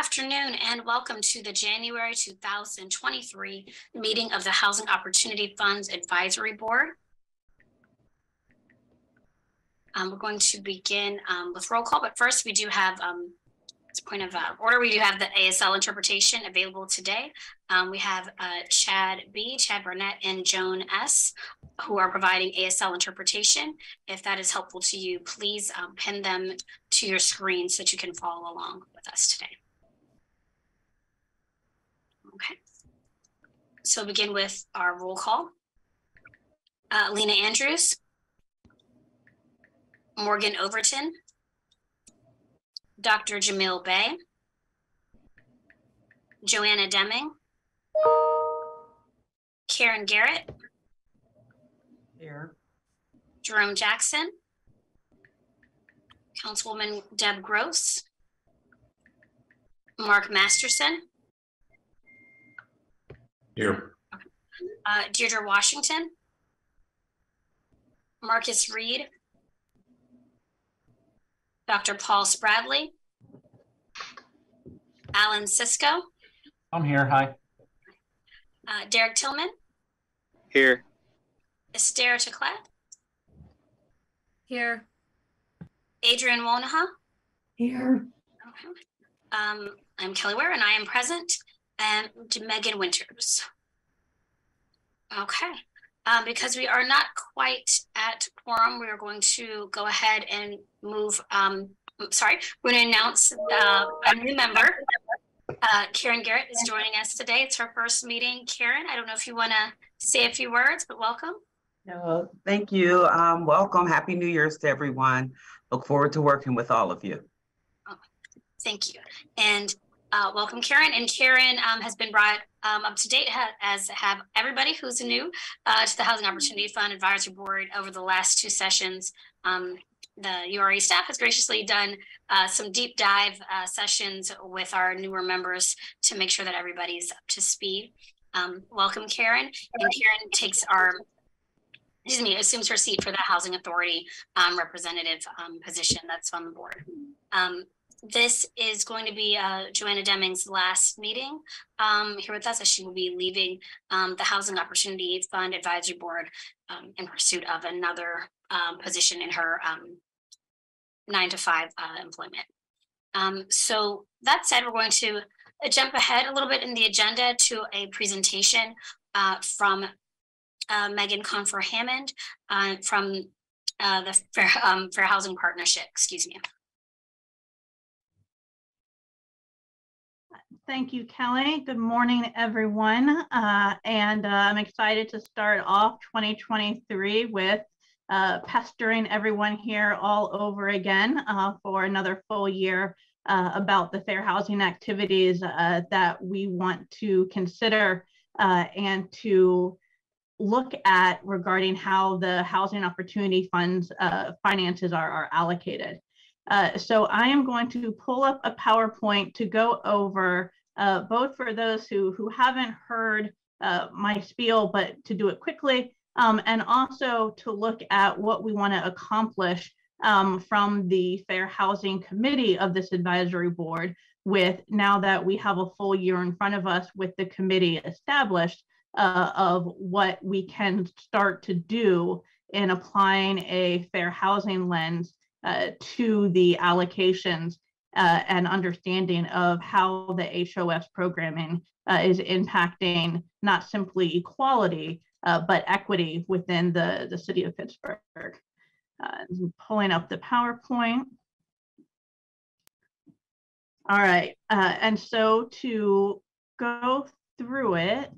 afternoon and welcome to the January 2023 meeting of the Housing Opportunity Funds Advisory Board. We're going to begin with roll call, but first we do have, as a point of order, we do have the ASL interpretation available today. We have Chad Burnett, and Joan S., who are providing ASL interpretation. If that is helpful to you, please pin them to your screen so that you can follow along with us today. Okay, so begin with our roll call. Lena Andrews, Morgan Overton, Dr. Jamil Bey, Joanna Deming, Karen Garrett, here, Jerome Jackson, Councilwoman Deb Gross, Mark Masterson, here, Deirdre Washington, Marcus Reed, Dr. Paul Spradley, Alan Sisko, I'm here. Hi. Derek Tillman, Here. Esther Teclet, Here. Adrian Wonaha. Here. Okay. I'm Kelly Ware and I am present, and Megan Winters. Okay. Because we are not quite at quorum, we are going to go ahead and move, we're going to announce a new member. Karen Garrett is joining us today. It's her first meeting. Karen, I don't know if you want to say a few words, but welcome. No, thank you. Welcome. Happy New Year's to everyone. Look forward to working with all of you. Oh, thank you. And welcome, Karen. And Karen has been brought up to date, as have everybody who's new to the Housing Opportunity Fund Advisory Board over the last two sessions. The URE staff has graciously done some deep dive sessions with our newer members to make sure that everybody's up to speed. Welcome, Karen. And Karen takes assumes her seat for the Housing Authority representative position that's on the board. This is going to be Joanna Deming's last meeting here with us, as she will be leaving the Housing Opportunity Fund Advisory Board in pursuit of another position in her 9-to-5 employment. So that said, we're going to jump ahead a little bit in the agenda to a presentation from Megan Confer-Hammond from the Fair Housing Partnership, excuse me. Thank you, Kelly. Good morning, everyone. I'm excited to start off 2023 with pestering everyone here all over again for another full year about the fair housing activities that we want to consider and to look at regarding how the Housing Opportunity Fund's finances are allocated. So I am going to pull up a PowerPoint to go over both for those who haven't heard my spiel, but to do it quickly, and also to look at what we want to accomplish from the Fair Housing Committee of this advisory board, with now that we have a full year in front of us with the committee established, of what we can start to do in applying a fair housing lens to the allocations and understanding of how the HOS programming is impacting not simply equality, but equity within the city of Pittsburgh. Pulling up the PowerPoint. All right, and so to go through it,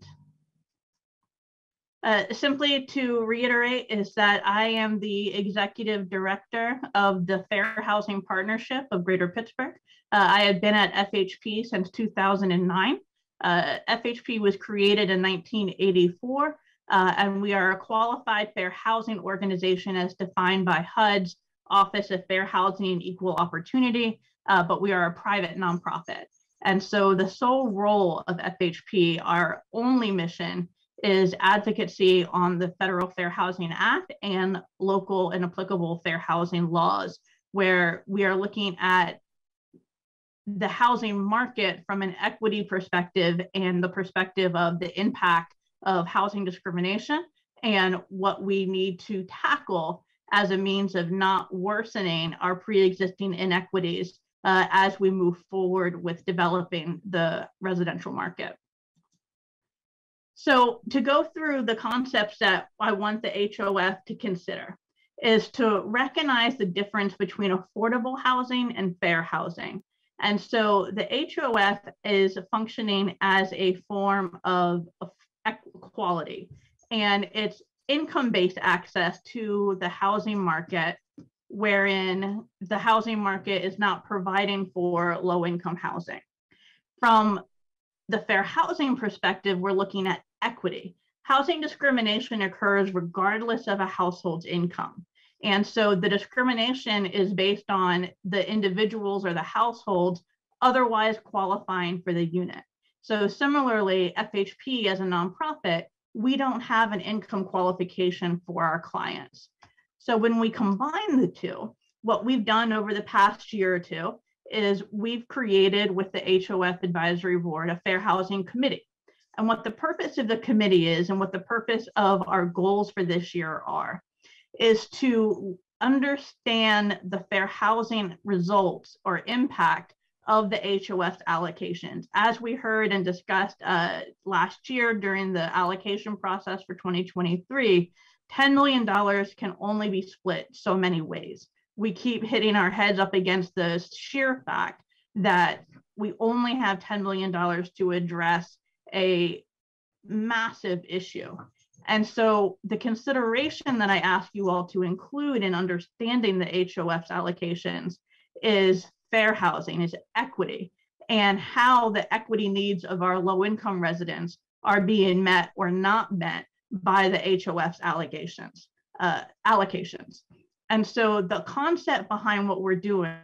simply to reiterate is that I am the executive director of the Fair Housing Partnership of Greater Pittsburgh. I have been at FHP since 2009. FHP was created in 1984, and we are a qualified fair housing organization as defined by HUD's Office of Fair Housing and Equal Opportunity, but we are a private nonprofit. And so the sole role of FHP, our only mission, is advocacy on the Federal Fair Housing Act and local and applicable fair housing laws, where we are looking at the housing market from an equity perspective and the perspective of the impact of housing discrimination and what we need to tackle as a means of not worsening our pre-existing inequities as we move forward with developing the residential market. So to go through the concepts that I want the HOF to consider is to recognize the difference between affordable housing and fair housing. And so the HOF is functioning as a form of equality, and it's income-based access to the housing market, wherein the housing market is not providing for low-income housing. From the fair housing perspective, we're looking at equity. Housing discrimination occurs regardless of a household's income. And so the discrimination is based on the individuals or the households otherwise qualifying for the unit. So similarly, FHP as a nonprofit, we don't have an income qualification for our clients. So when we combine the two, what we've done over the past year or two is we've created with the HOF Advisory Board a Fair Housing Committee. And what the purpose of the committee is and what the purpose of our goals for this year are is to understand the fair housing results or impact of the HOF allocations. As we heard and discussed last year during the allocation process for 2023, $10 million can only be split so many ways. We keep hitting our heads up against the sheer fact that we only have $10 million to address a massive issue. And so the consideration that I ask you all to include in understanding the HOF's allocations is fair housing, is equity, and how the equity needs of our low-income residents are being met or not met by the HOF's allocations. And so the concept behind what we're doing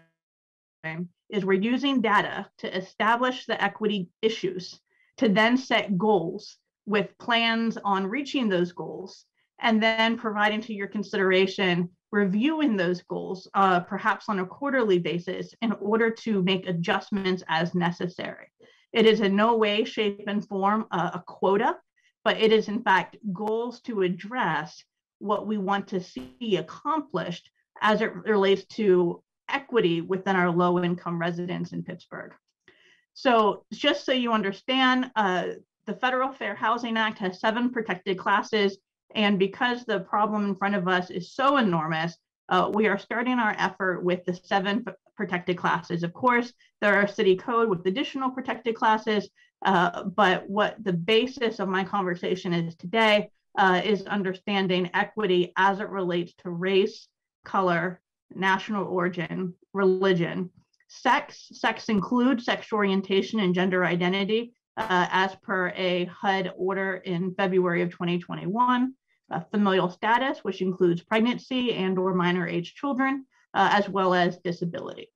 is we're using data to establish the equity issues, to then set goals with plans on reaching those goals, and then providing to your consideration, reviewing those goals, perhaps on a quarterly basis in order to make adjustments as necessary. It is in no way, shape, and form a quota, but it is in fact goals to address what we want to see accomplished as it relates to equity within our low-income residents in Pittsburgh. So just so you understand, the Federal Fair Housing Act has 7 protected classes, and because the problem in front of us is so enormous, we are starting our effort with the 7 protected classes. Of course, there are city code with additional protected classes, but what the basis of my conversation is today is understanding equity as it relates to race, color, national origin, religion, sex. Sex includes sexual orientation and gender identity, as per a HUD order in February of 2021, familial status, which includes pregnancy and or minor age children, as well as disability.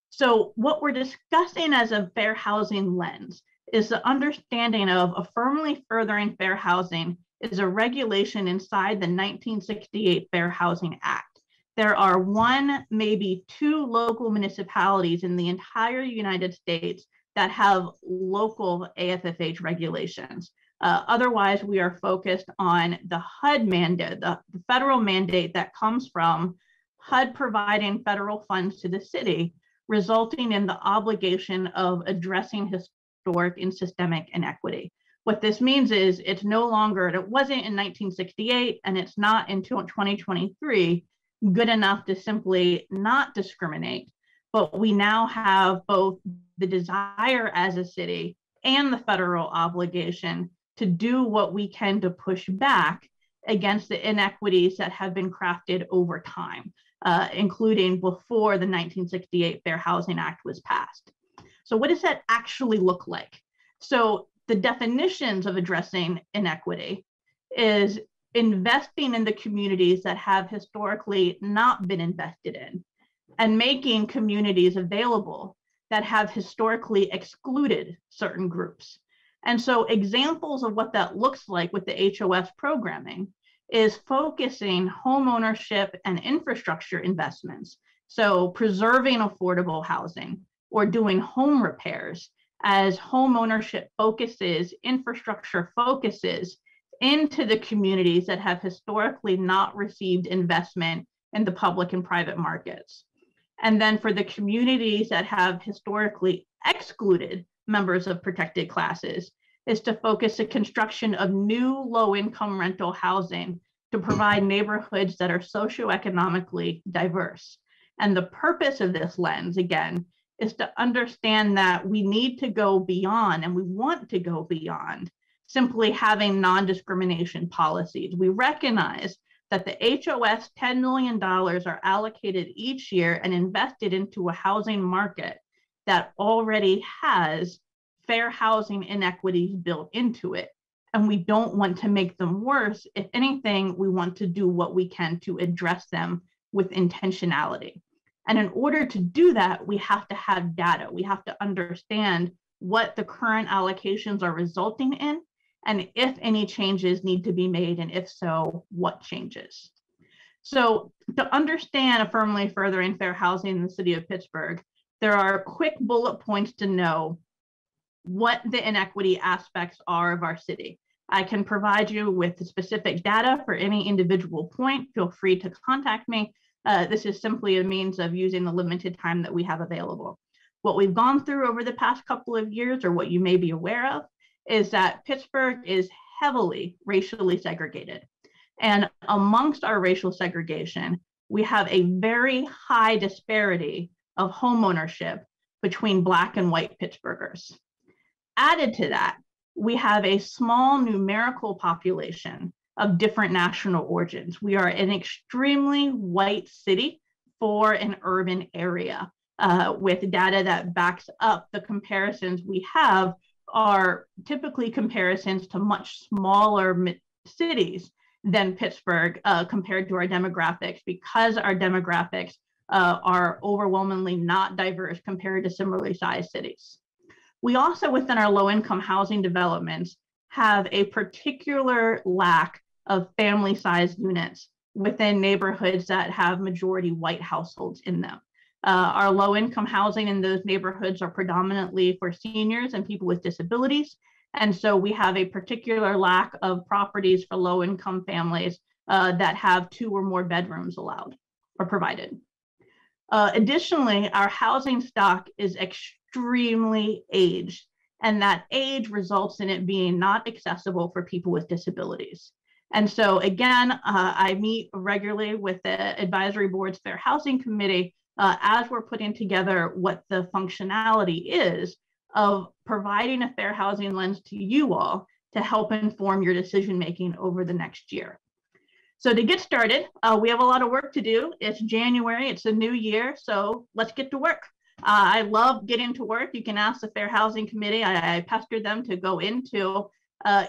So what we're discussing as a fair housing lens is the understanding of affirmably furthering fair housing is a regulation inside the 1968 Fair Housing Act. There are 1, maybe 2 local municipalities in the entire United States that have local AFFH regulations. Otherwise, we are focused on the HUD mandate, the federal mandate that comes from HUD providing federal funds to the city, resulting in the obligation of addressing historic and systemic inequity. What this means is it's no longer, it wasn't in 1968 and it's not in 2023 good enough to simply not discriminate, but we now have both the desire as a city and the federal obligation to do what we can to push back against the inequities that have been crafted over time, including before the 1968 Fair Housing Act was passed. So what does that actually look like? So the definitions of addressing inequity is investing in the communities that have historically not been invested in, and making communities available that have historically excluded certain groups. And so examples of what that looks like with the HOF programming is focusing home ownership and infrastructure investments So preserving affordable housing or doing home repairs as home ownership focuses, infrastructure focuses into the communities that have historically not received investment in the public and private markets. And then for the communities that have historically excluded members of protected classes is to focus the construction of new low-income rental housing to provide neighborhoods that are socioeconomically diverse. And the purpose of this lens, again, is to understand that we need to go beyond, and we want to go beyond, simply having non-discrimination policies. We recognize that the HOS $10 million are allocated each year and invested into a housing market that already has fair housing inequities built into it. And we don't want to make them worse. If anything, we want to do what we can to address them with intentionality. And in order to do that, we have to have data. We have to understand what the current allocations are resulting in, and if any changes need to be made, and if so, what changes. So to understand affirmatively furthering fair housing in the city of Pittsburgh, there are quick bullet points to know what the inequity aspects are of our city. I can provide you with the specific data for any individual point. Feel free to contact me. This is simply a means of using the limited time that we have available. What we've gone through over the past couple of years, or what you may be aware of, is that Pittsburgh is heavily racially segregated. And amongst our racial segregation, we have a very high disparity of home ownership between Black and white Pittsburghers. Added to that, we have a small numerical population of different national origins. We are an extremely white city for an urban area, with data that backs up the comparisons we have are typically comparisons to much smaller cities than Pittsburgh compared to our demographics, because our demographics are overwhelmingly not diverse compared to similarly sized cities. We also, within our low-income housing developments, have a particular lack of family-sized units within neighborhoods that have majority white households in them. Our low-income housing in those neighborhoods are predominantly for seniors and people with disabilities. And so we have a particular lack of properties for low-income families that have 2 or more bedrooms allowed or provided. Additionally, our housing stock is extremely aged, and that age results in it being not accessible for people with disabilities. And so again, I meet regularly with the Advisory Board's Fair Housing Committee as we're putting together what the functionality is of providing a fair housing lens to you all to help inform your decision-making over the next year. So to get started, we have a lot of work to do. It's January, it's a new year, so let's get to work. I love getting to work. You can ask the Fair Housing Committee. I pestered them to go into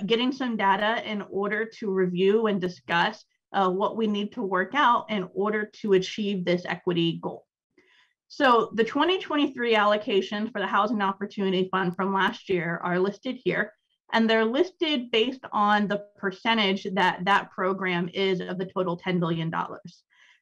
getting some data in order to review and discuss what we need to work out in order to achieve this equity goal. So the 2023 allocations for the Housing Opportunity Fund from last year are listed here, and they're listed based on the percentage that that program is of the total $10 billion.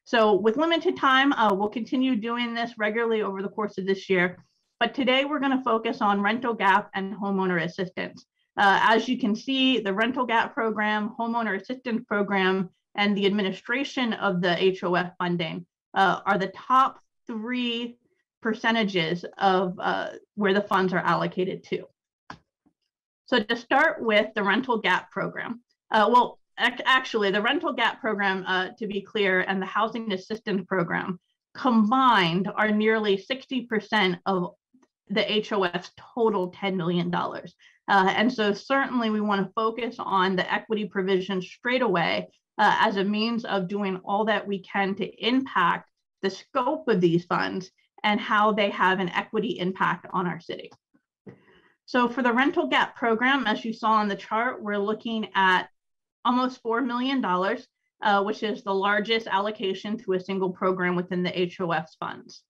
So with limited time, we'll continue doing this regularly over the course of this year, but today we're going to focus on rental gap and homeowner assistance. As you can see, the rental gap program, homeowner assistance program, and the administration of the HOF funding are the top 3 percentages of where the funds are allocated to. So to start with the rental gap program, actually the rental gap program, to be clear, and the housing assistance program combined are nearly 60% of the HOF's total $10 million. And so certainly we want to focus on the equity provision straight away as a means of doing all that we can to impact the scope of these funds and how they have an equity impact on our city. So for the rental gap program, as you saw on the chart, we're looking at almost $4 million, which is the largest allocation to a single program within the HOF's funds.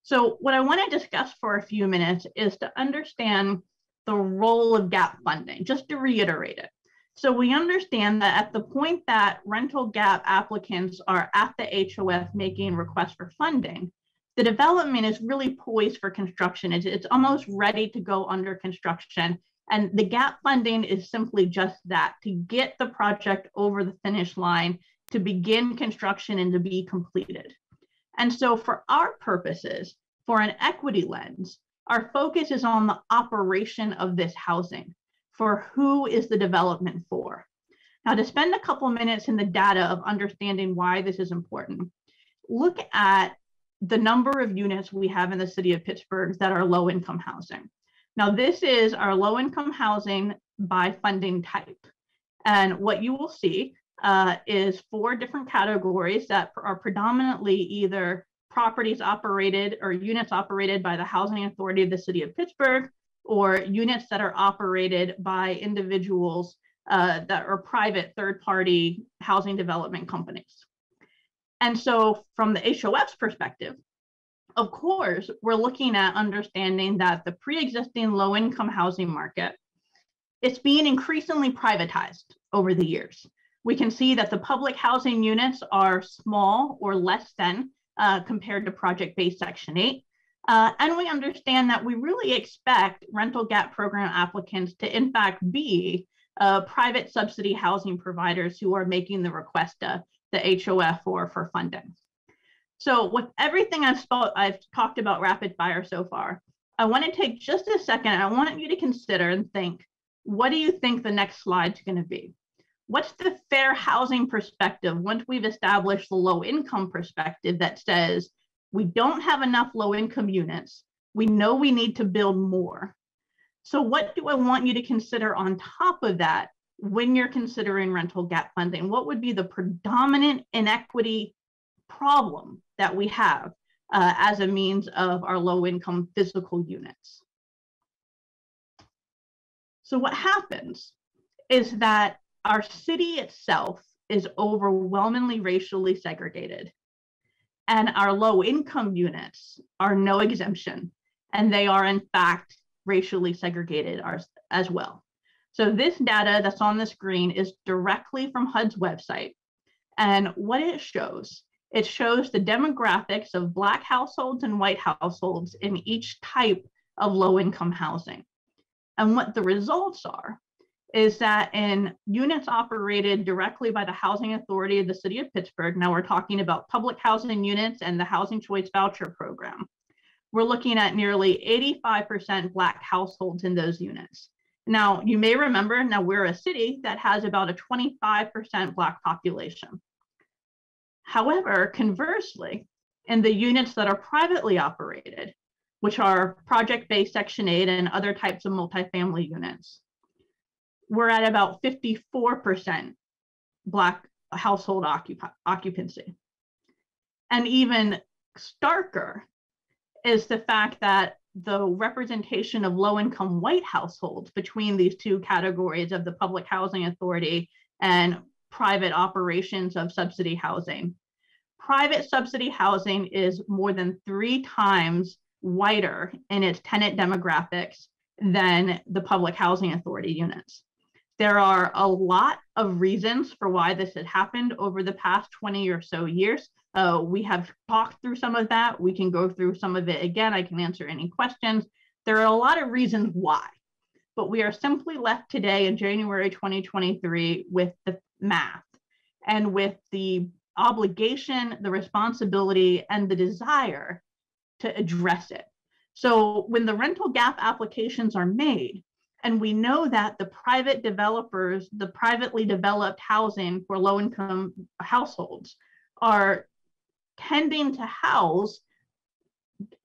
So what I want to discuss for a few minutes is to understand the role of gap funding, just to reiterate it. So we understand that at the point that rental gap applicants are at the HOF making requests for funding, the development is really poised for construction. It's almost ready to go under construction. And the gap funding is simply just that, to get the project over the finish line, to begin construction and to be completed. And so for our purposes, for an equity lens, our focus is on the operation of this housing. For who is the development for? Now, to spend a couple minutes in the data of understanding why this is important, look at the number of units we have in the city of Pittsburgh that are low-income housing. Now, this is our low-income housing by funding type. And what you will see is 4 different categories that are predominantly either properties operated or units operated by the Housing Authority of the City of Pittsburgh, or units that are operated by individuals that are private third-party housing development companies. And so from the HOF's perspective, of course, we're looking at understanding that the pre-existing low-income housing market, it's being increasingly privatized over the years. We can see that the public housing units are small or less than compared to project-based Section 8. And we understand that we really expect rental gap program applicants to in fact be private subsidy housing providers who are making the request to the HOF for funding. So with everything I've talked about rapid fire so far, I want to take just a second. I want you to consider and think, what do you think the next slide's going to be? What's the fair housing perspective once we've established the low income perspective that says we don't have enough low income units, we know we need to build more. So what do I want you to consider on top of that when you're considering rental gap funding? What would be the predominant inequity problem that we have as a means of our low income physical units? So what happens is that our city itself is overwhelmingly racially segregated, and our low income units are no exemption, and they are in fact racially segregated as well. So this data that's on the screen is directly from HUD's website, and what it shows the demographics of Black households and white households in each type of low income housing. And what the results are is that in units operated directly by the Housing Authority of the City of Pittsburgh, now we're talking about public housing units and the Housing Choice Voucher Program, we're looking at nearly 85% Black households in those units. Now, you may remember, now we're a city that has about a 25% Black population. However, conversely, in the units that are privately operated, which are project-based Section 8 and other types of multifamily units, we're at about 54% Black household occupancy. And even starker is the fact that the representation of low-income white households between these two categories of the Public Housing Authority and private operations of subsidy housing. Private subsidy housing is more than 3 times whiter in its tenant demographics than the Public Housing Authority units. There are a lot of reasons for why this has happened over the past 20 or so years. We have talked through some of that. We can go through some of it again. I can answer any questions. There are a lot of reasons why, but we are simply left today in January 2023 with the math and with the obligation, the responsibility, and the desire to address it. So when the rental gap applications are made, and we know that the private developers, the privately developed housing for low-income households are tending to house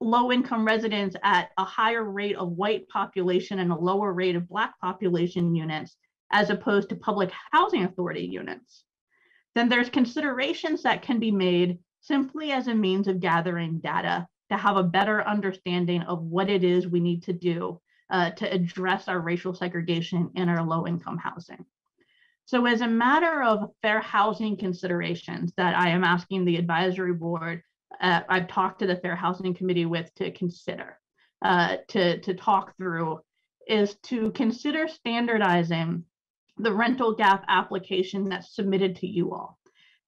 low-income residents at a higher rate of white population and a lower rate of Black population units, as opposed to Public Housing Authority units, then there's considerations that can be made simply as a means of gathering data to have a better understanding of what it is we need to do to address our racial segregation in our low-income housing. So as a matter of fair housing considerations that I am asking the advisory board, I've talked to the Fair Housing Committee with to consider, to talk through, is to consider standardizing the rental gap application that's submitted to you all,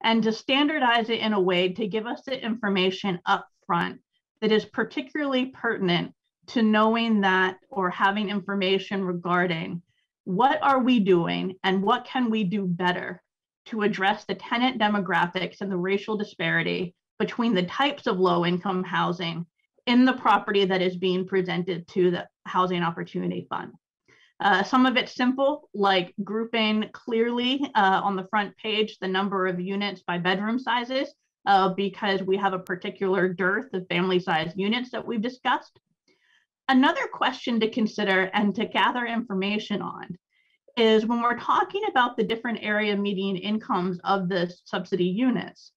and to standardize it in a way to give us the information up front that is particularly pertinent to knowing that or having information regarding what are we doing and what can we do better to address the tenant demographics and the racial disparity between the types of low-income housing in the property that is being presented to the Housing Opportunity Fund. Some of it's simple, like grouping clearly on the front page the number of units by bedroom sizes, because we have a particular dearth of family-sized units that we've discussed. Another question to consider and to gather information on is when we're talking about the different area median incomes of the subsidy units,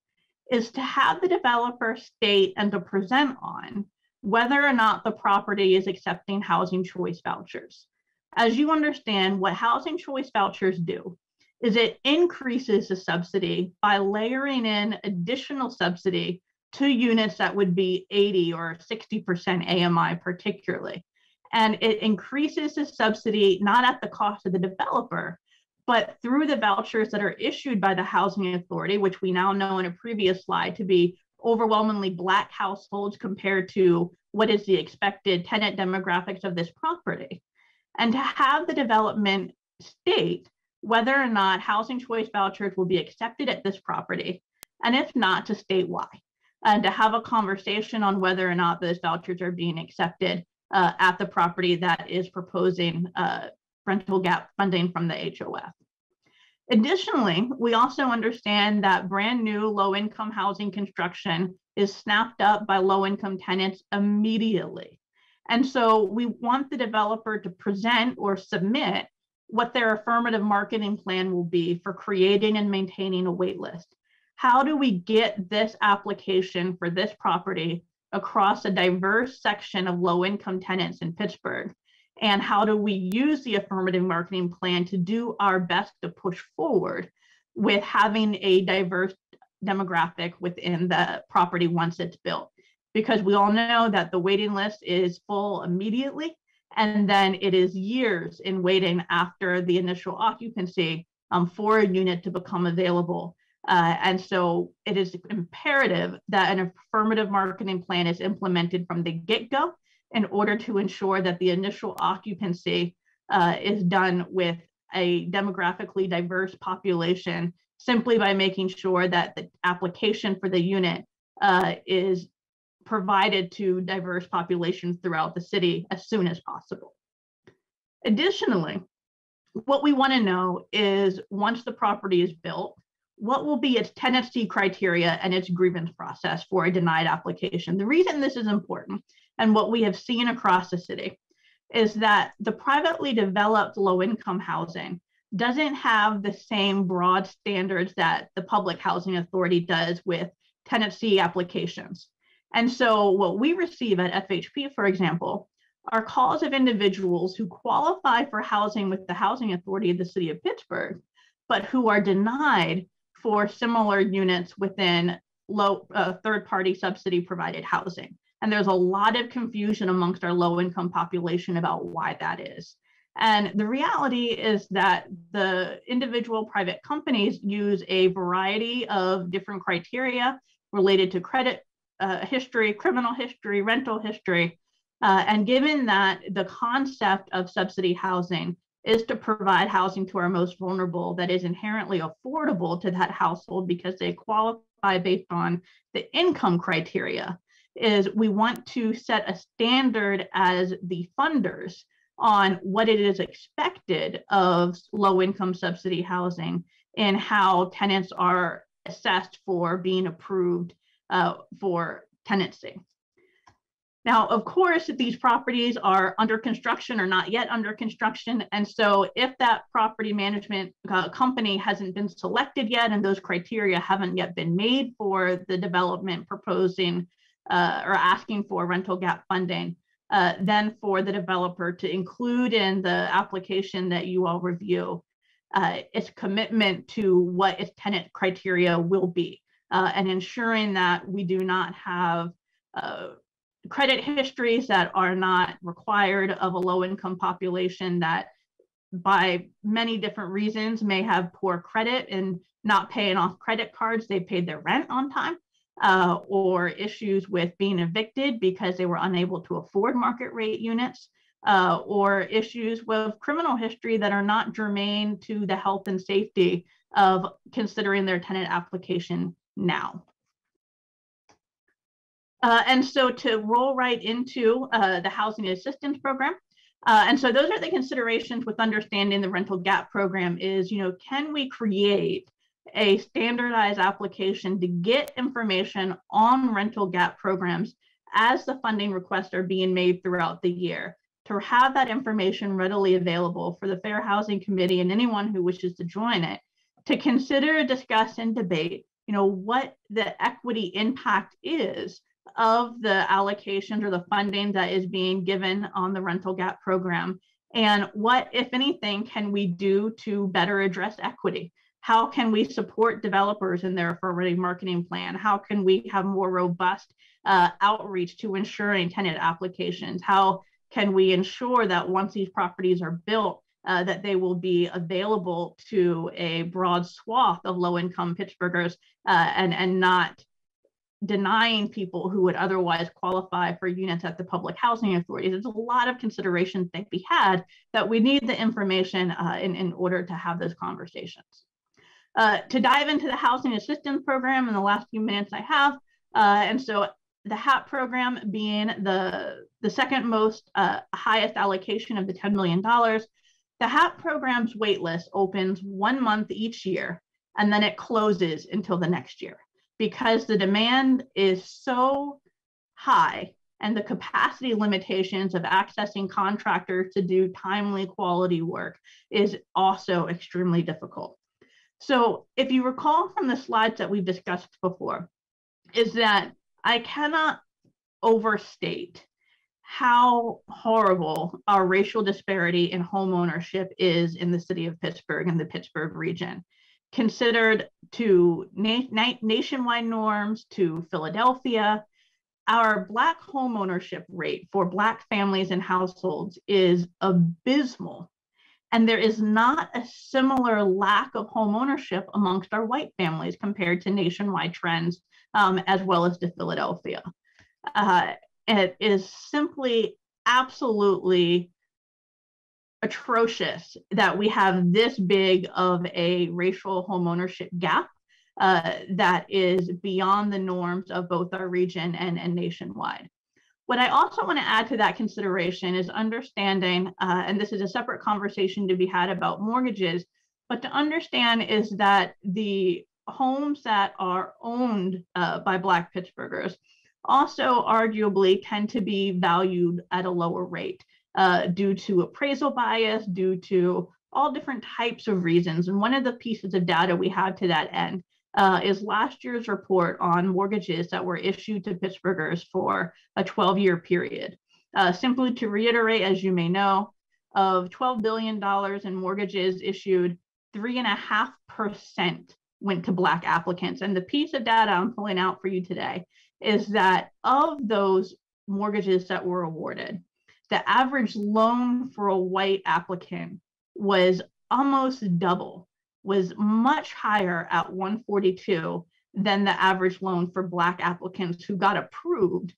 is to have the developer state and to present on whether or not the property is accepting housing choice vouchers. As you understand, what housing choice vouchers do is it increases the subsidy by layering in additional subsidy to units that would be 80 or 60% AMI particularly. And it increases the subsidy not at the cost of the developer, but through the vouchers that are issued by the Housing Authority, which we now know in a previous slide to be overwhelmingly Black households compared to what is the expected tenant demographics of this property. And to have the development state whether or not housing choice vouchers will be accepted at this property, and if not, to state why, and to have a conversation on whether or not those vouchers are being accepted at the property that is proposing rental gap funding from the HOF. Additionally, we also understand that brand new low-income housing construction is snapped up by low-income tenants immediately. And so we want the developer to present or submit what their affirmative marketing plan will be for creating and maintaining a wait list. How do we get this application for this property across a diverse section of low-income tenants in Pittsburgh? And how do we use the affirmative marketing plan to do our best to push forward with having a diverse demographic within the property once it's built? Because we all know that the waiting list is full immediately, and then it is years in waiting after the initial occupancy for a unit to become available. And so it is imperative that an affirmative marketing plan is implemented from the get-go in order to ensure that the initial occupancy is done with a demographically diverse population, simply by making sure that the application for the unit is provided to diverse populations throughout the city as soon as possible. Additionally, what we want to know is once the property is built, what will be its tenancy criteria and its grievance process for a denied application. The reason this is important, and what we have seen across the city, is that the privately developed low-income housing doesn't have the same broad standards that the Public Housing Authority does with tenancy applications. And so what we receive at FHP, for example, are calls of individuals who qualify for housing with the Housing Authority of the City of Pittsburgh, but who are denied for similar units within third-party subsidy provided housing. And there's a lot of confusion amongst our low-income population about why that is. And the reality is that the individual private companies use a variety of different criteria related to credit history, criminal history, rental history. And given that the concept of subsidy housing is to provide housing to our most vulnerable that is inherently affordable to that household because they qualify based on the income criteria, is we want to set a standard as the funders on what it is expected of low-income subsidy housing and how tenants are assessed for being approved for tenancy. Now, of course, these properties are under construction or not yet under construction. And so if that property management company hasn't been selected yet and those criteria haven't yet been made for the development proposing or asking for rental gap funding, then for the developer to include in the application that you all review its commitment to what its tenant criteria will be, and ensuring that we do not have credit histories that are not required of a low-income population that by many different reasons may have poor credit and not paying off credit cards. They paid their rent on time. or issues with being evicted because they were unable to afford market rate units, or issues with criminal history that are not germane to the health and safety of considering their tenant application now. And so to roll right into the housing assistance program. And so those are the considerations with understanding the rental gap program is, can we create a standardized application to get information on rental gap programs as the funding requests are being made throughout the year, to have that information readily available for the Fair Housing Committee and anyone who wishes to join it, to consider, discuss, and debate, what the equity impact is of the allocations or the funding that is being given on the rental gap program, and what, if anything, can we do to better address equity? How can we support developers in their affirmative marketing plan? How can we have more robust outreach to ensuring tenant applications? How can we ensure that once these properties are built, that they will be available to a broad swath of low-income Pittsburghers and not denying people who would otherwise qualify for units at the public housing authorities? There's a lot of considerations that we had that we need the information in order to have those conversations. To dive into the housing assistance program in the last few minutes I have, and so the HAP program being the second most highest allocation of the $10 million, the HAP program's wait list opens 1 month each year, and then it closes until the next year, because the demand is so high and the capacity limitations of accessing contractors to do timely quality work is also extremely difficult. So if you recall from the slides that we've discussed before, is that I cannot overstate how horrible our racial disparity in home ownership is in the city of Pittsburgh and the Pittsburgh region. Considered to nationwide norms, to Philadelphia, our Black home ownership rate for Black families and households is abysmal. And there is not a similar lack of home ownership amongst our white families compared to nationwide trends, as well as to Philadelphia. It is simply absolutely atrocious that we have this big of a racial home ownership gap that is beyond the norms of both our region and nationwide. What I also want to add to that consideration is understanding, and this is a separate conversation to be had about mortgages, but to understand is that the homes that are owned by Black Pittsburghers also arguably tend to be valued at a lower rate due to appraisal bias, due to all different types of reasons. And one of the pieces of data we have to that end is last year's report on mortgages that were issued to Pittsburghers for a 12-year period. Simply to reiterate, as you may know, of $12 billion in mortgages issued, 3.5% went to Black applicants. And the piece of data I'm pulling out for you today is that of those mortgages that were awarded, the average loan for a white applicant was almost double, was much higher at 142 than the average loan for Black applicants who got approved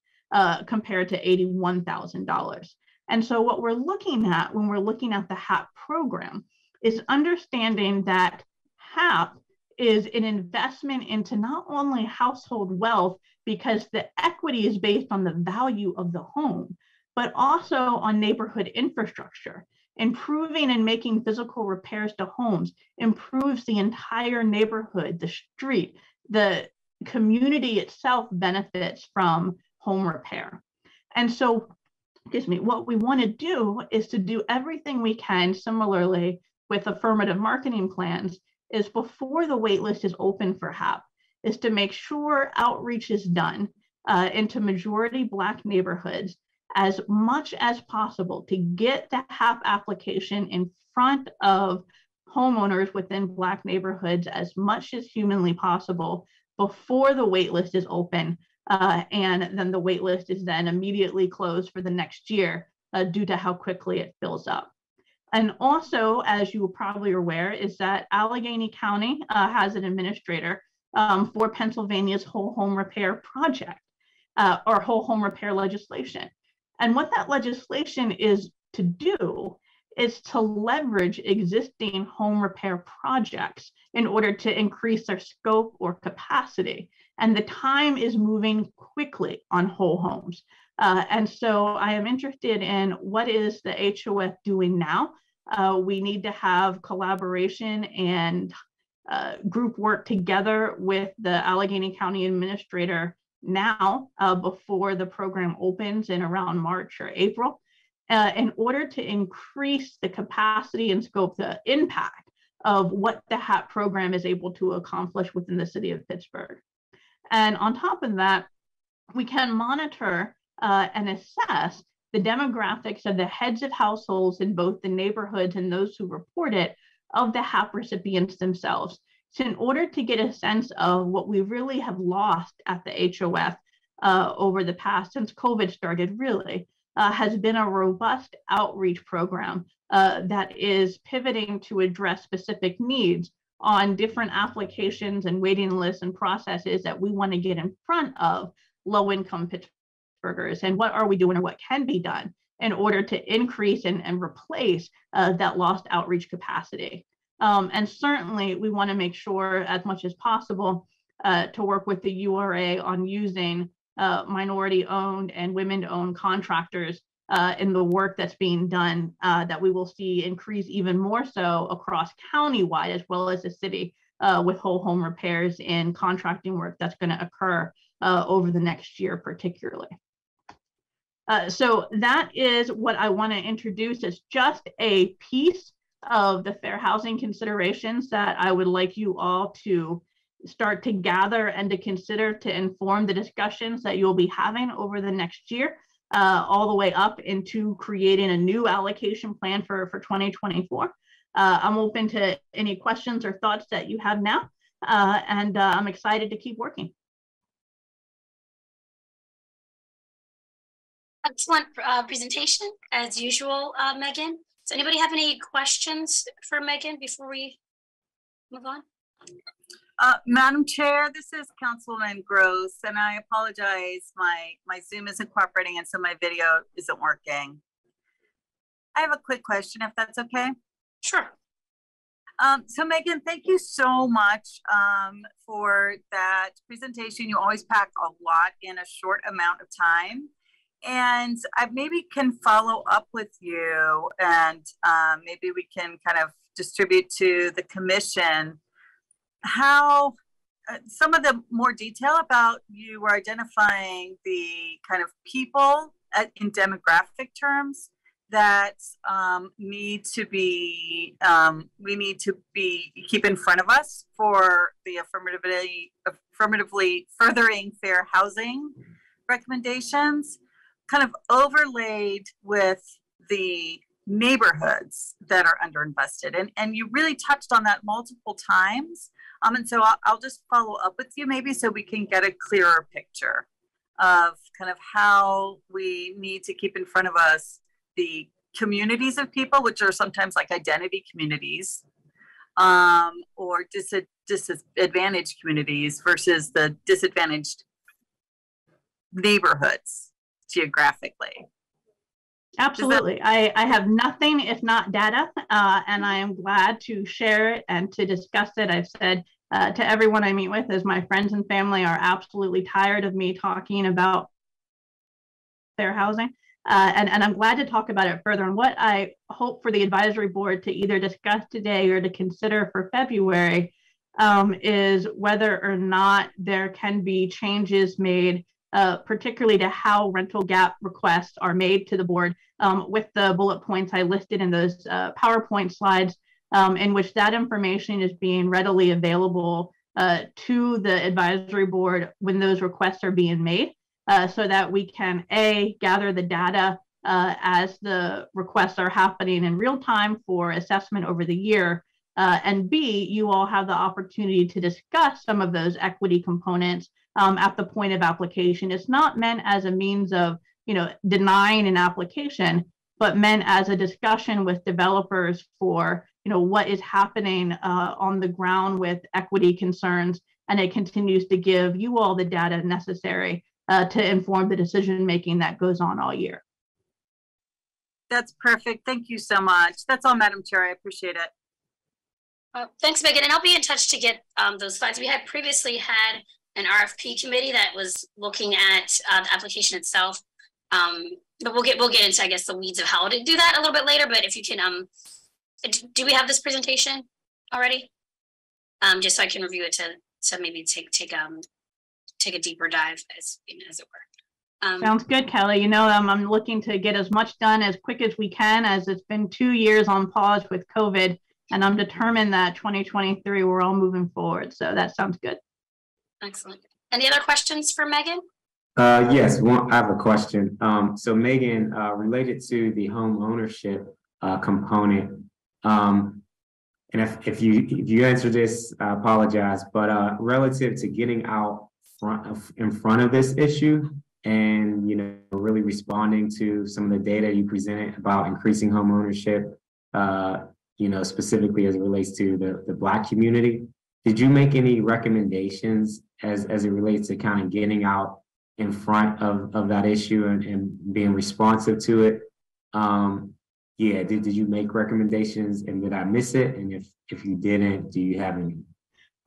compared to $81,000. And so what we're looking at when we're looking at the HAP program is understanding that HAP is an investment into not only household wealth, because the equity is based on the value of the home, but also on neighborhood infrastructure. Improving and making physical repairs to homes improves the entire neighborhood, the street, the community itself benefits from home repair. And so, what we want to do is to do everything we can, similarly with affirmative marketing plans, is before the wait list is open for HAP, is to make sure outreach is done into majority Black neighborhoods as much as possible to get the HAP application in front of homeowners within Black neighborhoods as much as humanly possible before the wait list is open. And then the wait list is then immediately closed for the next year due to how quickly it fills up. And also, as you probably are aware, is that Allegheny County has an administrator for Pennsylvania's whole home repair project or whole home repair legislation. And what that legislation is to do is to leverage existing home repair projects in order to increase their scope or capacity. And the time is moving quickly on whole homes. And so I am interested in what is the HOF doing now. We need to have collaboration and group work together with the Allegheny County Administrator now before the program opens in around March or April in order to increase the capacity and scope, the impact of what the HAP program is able to accomplish within the city of Pittsburgh. And on top of that, we can monitor and assess the demographics of the heads of households in both the neighborhoods and those who report it of the HAP recipients themselves. So in order to get a sense of what we really have lost at the HOF over the past, since COVID started really, has been a robust outreach program that is pivoting to address specific needs on different applications and waiting lists and processes that we want to get in front of low-income Pittsburghers, and what are we doing or what can be done in order to increase and replace that lost outreach capacity. And certainly we want to make sure as much as possible to work with the URA on using minority-owned and women-owned contractors in the work that's being done that we will see increase even more so across countywide as well as the city with whole home repairs and contracting work that's going to occur over the next year particularly. So that is what I want to introduce as just a piece of the fair housing considerations that I would like you all to start to gather and to consider to inform the discussions that you'll be having over the next year, all the way up into creating a new allocation plan for 2024. I'm open to any questions or thoughts that you have now, and I'm excited to keep working. Excellent presentation, as usual, Megan. Does anybody have any questions for Megan before we move on? Madam Chair, this is Councilwoman Gross, and I apologize. My Zoom isn't cooperating, and so my video isn't working. I have a quick question, if that's okay. Sure. So Megan, thank you so much for that presentation. You always pack a lot in a short amount of time. And I maybe can follow up with you, and maybe we can kind of distribute to the commission how some of the more detail about you were identifying the kind of people in demographic terms that need to be keep in front of us for the affirmatively furthering fair housing recommendations, kind of overlaid with the neighborhoods that are underinvested. And you really touched on that multiple times. And so I'll just follow up with you maybe so we can get a clearer picture of kind of how we need to keep in front of us the communities of people, which are sometimes like identity communities, or disadvantaged communities versus the disadvantaged neighborhoods geographically. Absolutely. I have nothing if not data, and I am glad to share it and to discuss it. I've said to everyone I meet with, as my friends and family are absolutely tired of me talking about fair housing, and I'm glad to talk about it further. And what I hope for the advisory board to either discuss today or to consider for February is whether or not there can be changes made particularly to how rental gap requests are made to the board with the bullet points I listed in those PowerPoint slides, in which that information is being readily available to the advisory board when those requests are being made, so that we can A, gather the data as the requests are happening in real time for assessment over the year, and B, you all have the opportunity to discuss some of those equity components at the point of application. It's not meant as a means of, denying an application, but meant as a discussion with developers for, what is happening on the ground with equity concerns and it continues to give you all the data necessary to inform the decision making that goes on all year. That's perfect. Thank you so much. That's all, Madam Chair. I appreciate it. Thanks, Megan. And I'll be in touch to get those slides. We had previously had an RFP committee that was looking at the application itself. But we'll get into, I guess, the weeds of how to do that a little bit later. But if you can, do we have this presentation already? Just so I can review it to maybe take a deeper dive as it were. Sounds good, Kelly. You know, I'm looking to get as much done as quick as we can, as it's been 2 years on pause with COVID, and I'm determined that 2023 we're all moving forward. So that sounds good. Excellent. Any other questions for Megan? Yes, I have a question. So Megan, related to the home ownership component, and if you answer this, I apologize, but relative to getting out in front of this issue and, you know, really responding to some of the data you presented about increasing home ownership, you know, specifically as it relates to the Black community, did you make any recommendations as it relates to kind of getting out in front of that issue and being responsive to it? Yeah, did you make recommendations, and did I miss it? And if you didn't, do you have any?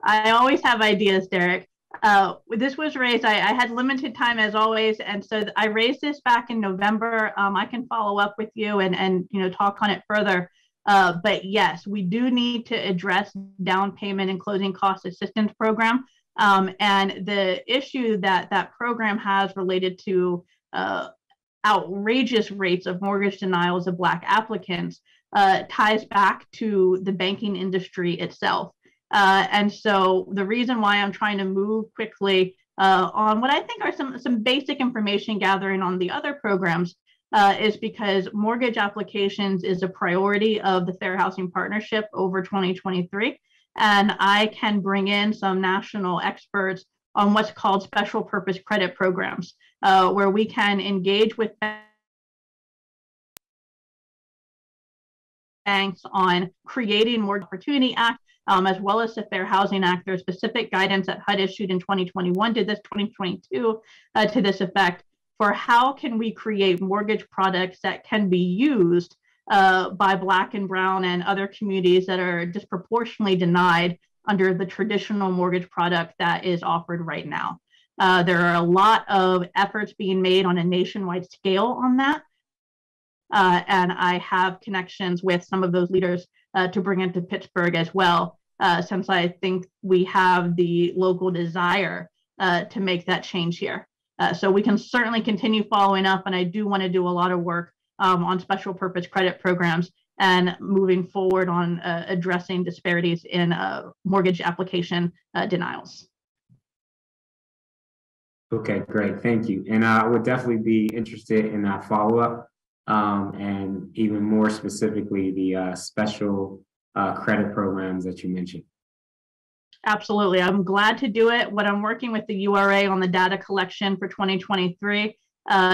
I always have ideas, Derek. This was raised, I had limited time as always, and so I raised this back in November. I can follow up with you and you know, talk on it further. But yes, we do need to address down payment and closing cost assistance program. And the issue that program has related to outrageous rates of mortgage denials of Black applicants ties back to the banking industry itself. And so the reason why I'm trying to move quickly on what I think are some basic information gathering on the other programs is because mortgage applications is a priority of the Fair Housing Partnership over 2023. And I can bring in some national experts on what's called special purpose credit programs, where we can engage with banks on creating Mortgage Opportunity Act, as well as the Fair Housing Act. There's specific guidance that HUD issued in 2021 to this 2022 to this effect, for how can we create mortgage products that can be used by Black and Brown and other communities that are disproportionately denied under the traditional mortgage product that is offered right now. There are a lot of efforts being made on a nationwide scale on that. And I have connections with some of those leaders to bring into Pittsburgh as well, since I think we have the local desire to make that change here. So we can certainly continue following up, and I do want to do a lot of work on special purpose credit programs and moving forward on addressing disparities in mortgage application denials. Okay, great, thank you. And I would definitely be interested in that follow-up, and even more specifically, the special credit programs that you mentioned. Absolutely, I'm glad to do it. What I'm working with the URA on the data collection for 2023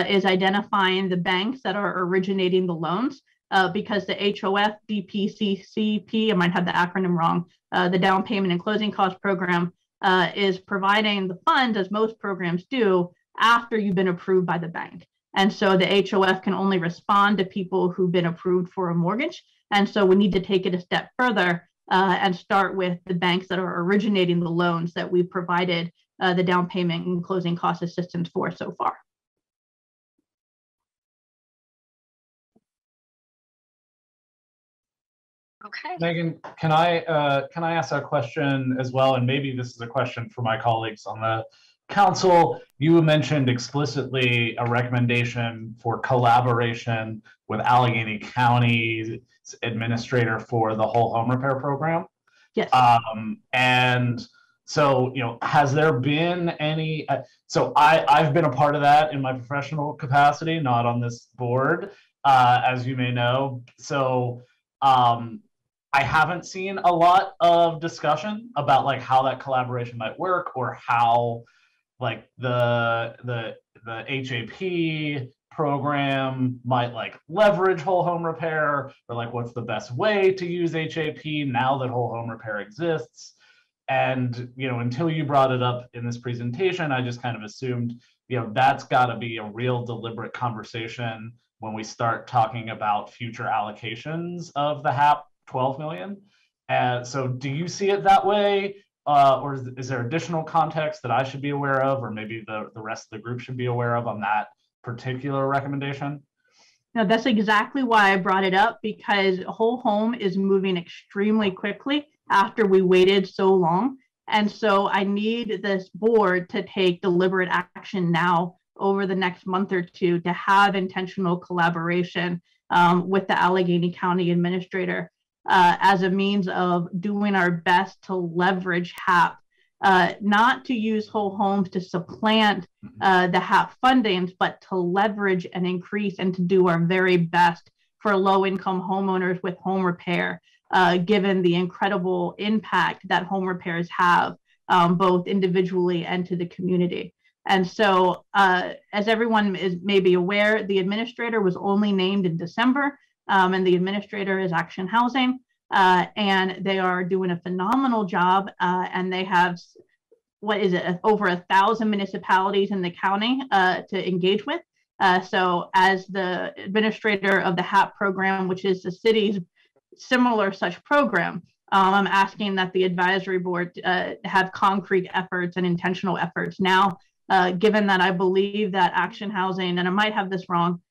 is identifying the banks that are originating the loans, because the HOF DPCCP, I might have the acronym wrong, the down payment and closing cost program is providing the funds, as most programs do, after you've been approved by the bank. And so the HOF can only respond to people who've been approved for a mortgage. And so we need to take it a step further and start with the banks that are originating the loans that we've provided the down payment and closing cost assistance for so far. Okay. Megan, can I ask a question as well? And maybe this is a question for my colleagues on the council. You mentioned explicitly a recommendation for collaboration with Allegheny County's administrator for the whole home repair program. Yes. And so, you know, has there been any, so I've been a part of that in my professional capacity, not on this board, as you may know. So I haven't seen a lot of discussion about like how that collaboration might work, or how like the HAP program might like leverage whole home repair, or like what's the best way to use HAP now that whole home repair exists. And, you know, until you brought it up in this presentation, I just kind of assumed, you know, that's got to be a real deliberate conversation when we start talking about future allocations of the HAP 12 million. And so do you see it that way? Or is there additional context that I should be aware of, or maybe the rest of the group should be aware of on that particular recommendation? No, that's exactly why I brought it up, because whole home is moving extremely quickly after we waited so long. And so I need this board to take deliberate action now over the next month or two to have intentional collaboration with the Allegheny County Administrator as a means of doing our best to leverage HAP, not to use whole homes to supplant the HAP fundings, but to leverage and increase and to do our very best for low-income homeowners with home repair, given the incredible impact that home repairs have, both individually and to the community. And so, as everyone is maybe aware, the administrator was only named in December, and the administrator is Action Housing, and they are doing a phenomenal job, and they have, what is it, over 1,000 municipalities in the county to engage with. So as the administrator of the HAP program, which is the city's similar such program, I'm asking that the advisory board have concrete efforts and intentional efforts now, given that I believe that Action Housing, and I might have this wrong,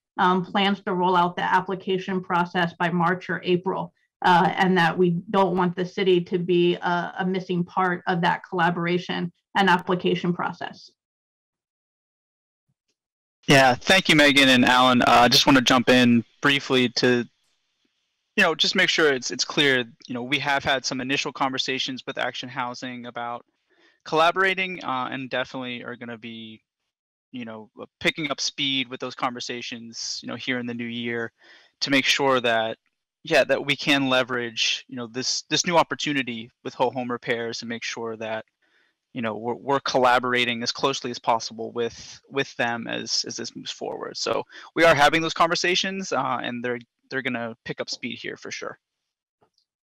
plans to roll out the application process by March or April, and that we don't want the city to be a missing part of that collaboration and application process. Yeah, thank you, Megan and Alan. I just want to jump in briefly to, you know, just make sure it's clear. You know, we have had some initial conversations with Action Housing about collaborating, and definitely are going to be, you know, picking up speed with those conversations, you know, here in the new year, to make sure that, yeah, that we can leverage, you know, this new opportunity with whole home repairs, and make sure that, you know, we're collaborating as closely as possible with them as this moves forward. So we are having those conversations, and they're going to pick up speed here for sure.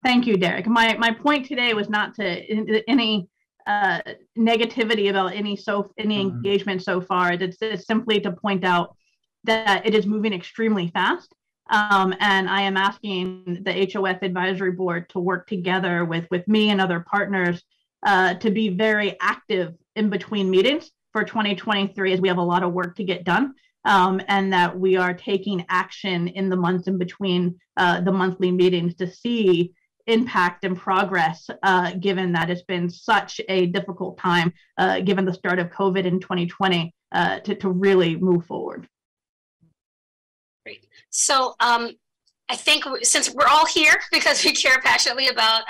Thank you, Derek. My point today was not to any negativity about any engagement so far. It's simply to point out that it is moving extremely fast. And I am asking the HOF advisory board to work together with me and other partners to be very active in between meetings for 2023, as we have a lot of work to get done, and that we are taking action in the months in between the monthly meetings to see impact and progress, given that it's been such a difficult time, given the start of COVID in 2020, to really move forward. Great. So I think since we're all here because we care passionately about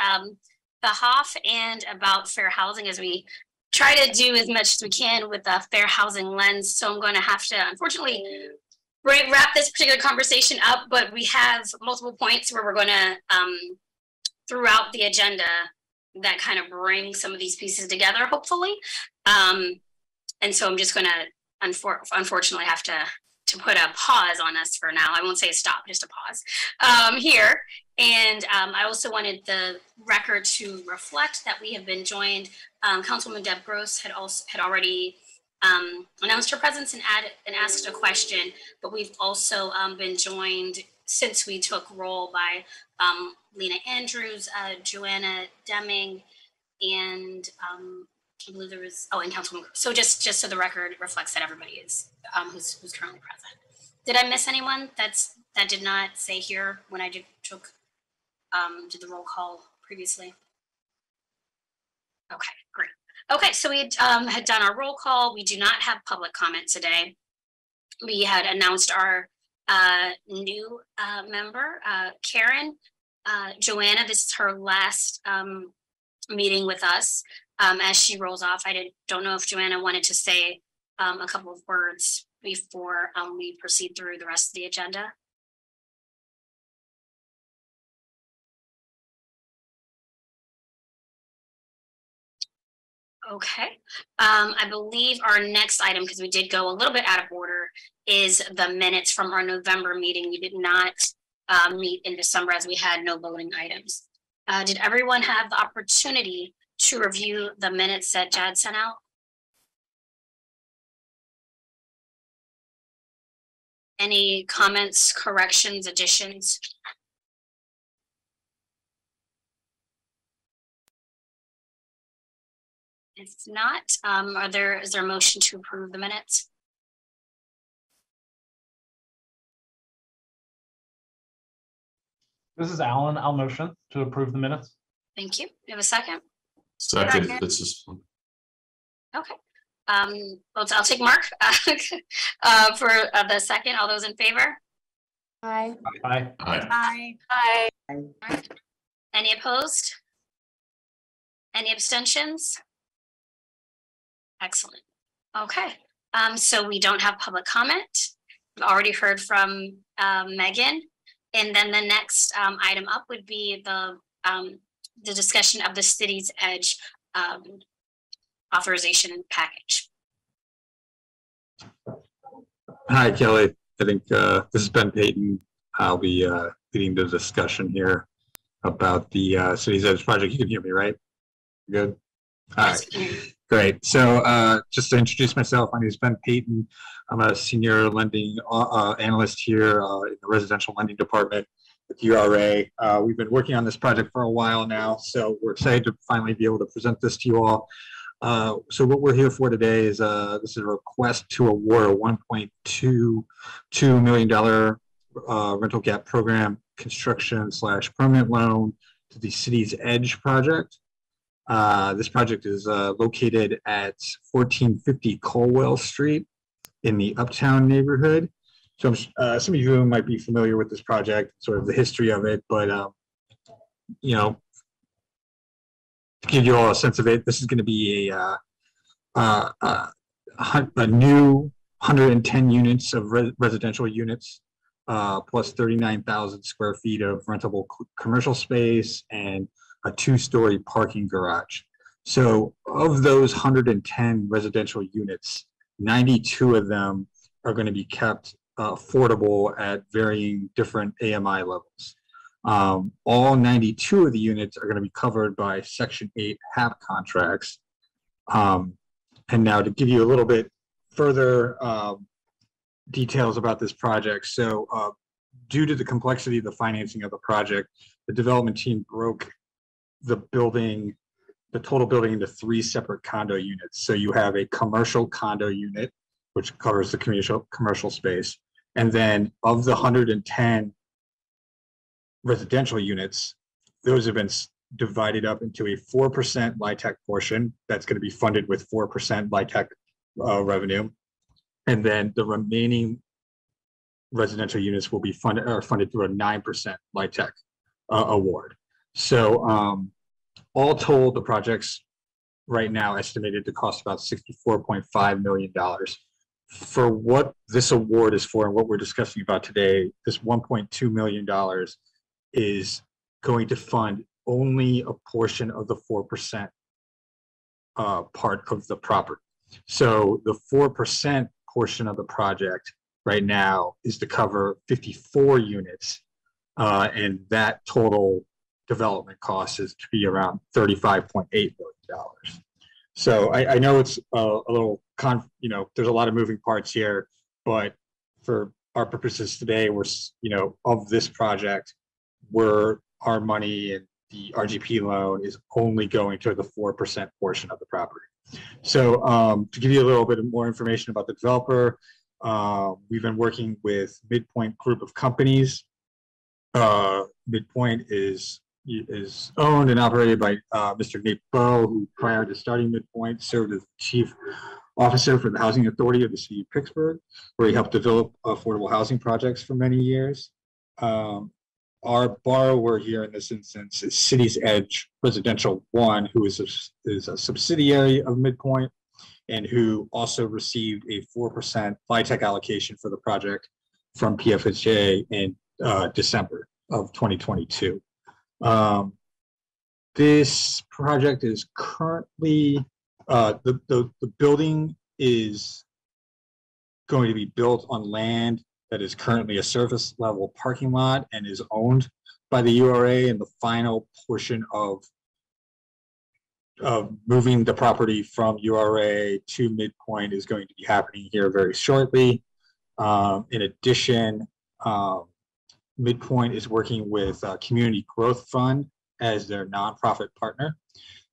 the HOF and about fair housing, as we try to do as much as we can with a fair housing lens. So I'm going to have to, unfortunately, wrap this particular conversation up, but we have multiple points where we're going to, throughout the agenda, that kind of bring some of these pieces together, hopefully. And so I'm just going to, unfortunately, have to put a pause on us for now. I won't say stop, just a pause here. And I also wanted the record to reflect that we have been joined. Councilwoman Deb Gross had already announced her presence and asked a question, but we've also been joined since we took roll by Lena Andrews, Joanna Deming, and I believe there was, and Councilwoman Gross. So just so the record reflects that everybody is who's currently present. Did I miss anyone that did not say here when I did the roll call previously? Okay, great. Okay, so we had done our roll call. We do not have public comment today. We had announced our new member, Karen. Joanna, this is her last meeting with us. As she rolls off, I don't know if Joanna wanted to say a couple of words before we proceed through the rest of the agenda. Okay, I believe our next item, because we did go a little bit out of order, is the minutes from our November meeting. We did not meet in December as we had no voting items. Did everyone have the opportunity to review the minutes that Jad sent out? Any comments, corrections, additions? If not, is there a motion to approve the minutes? This is Alan. I'll motion to approve the minutes. Thank you. You have a second? Second. This is Okay. I'll take Mark for the second. All those in favor? Aye. Aye. Aye. Aye. Aye. Any opposed? Any abstentions? Excellent. Okay. So we don't have public comment. We've already heard from Megan. And then the next item up would be the discussion of the city's edge authorization package. Hi, Kelly. I think this is Ben Payton. I'll be leading the discussion here about the city's edge project. You can hear me, right? Good. All right. Great. So just to introduce myself, my name is Ben Payton. I'm a senior lending analyst here in the residential lending department at URA. We've been working on this project for a while now, so we're excited to finally be able to present this to you all. So what we're here for today is this is a request to award a $1.22 million rental gap program construction / permanent loan to the city's edge project. This project is located at 1450 Colwell Street in the Uptown neighborhood. So some of you might be familiar with this project, sort of the history of it, but you know, to give you all a sense of it, this is going to be a new 110 units of residential units, plus 39,000 square feet of rentable commercial space and a 2-story parking garage. So of those 110 residential units, 92 of them are going to be kept affordable at varying different AMI levels. All 92 of the units are going to be covered by Section 8 HAP contracts. And now to give you a little bit further details about this project. So due to the complexity of the financing of the project, the development team broke the total building into 3 separate condo units. So you have a commercial condo unit, which covers the commercial space. And then of the 110 residential units, those have been divided up into a 4% LIHTC portion that's going to be funded with 4% LIHTC revenue. And then the remaining residential units will be funded through a 9% LIHTC award. So all told, the project's right now estimated to cost about $64.5 million. For what this award is for and what we're discussing about today, this $1.2 million is going to fund only a portion of the 4% part of the property. So the 4% portion of the project right now is to cover 54 units, and that total development cost is to be around $35.8 million. So I know it's a little, there's a lot of moving parts here, but for our purposes today, we're, of this project, our money and the RGP loan is only going to the 4% portion of the property. So to give you a little bit more information about the developer, we've been working with Midpoint Group of Companies. Midpoint is owned and operated by Mr. Nate Bowe, who prior to starting Midpoint served as Chief Officer for the Housing Authority of the City of Pittsburgh, where he helped develop affordable housing projects for many years. Our borrower here in this instance is City's Edge Residential One, who is a subsidiary of Midpoint and who also received a 4% LIHTC allocation for the project from PFHA in December of 2022. This project is currently, the building is going to be built on land that is currently a surface level parking lot and is owned by the URA, and the final portion of moving the property from URA to Midpoint is going to be happening here very shortly. In addition, Midpoint is working with Community Growth Fund as their nonprofit partner.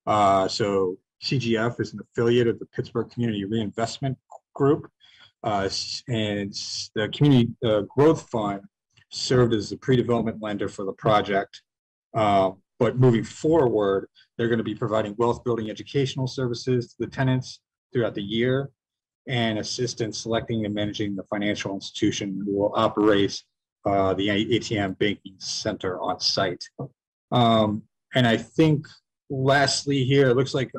So CGF is an affiliate of the Pittsburgh Community Reinvestment Group, and the Community Growth Fund served as the pre-development lender for the project. But moving forward, they're going to be providing wealth building educational services to the tenants throughout the year and assist in selecting and managing the financial institution who will operate the ATM banking center on site. And I think lastly here, it looks like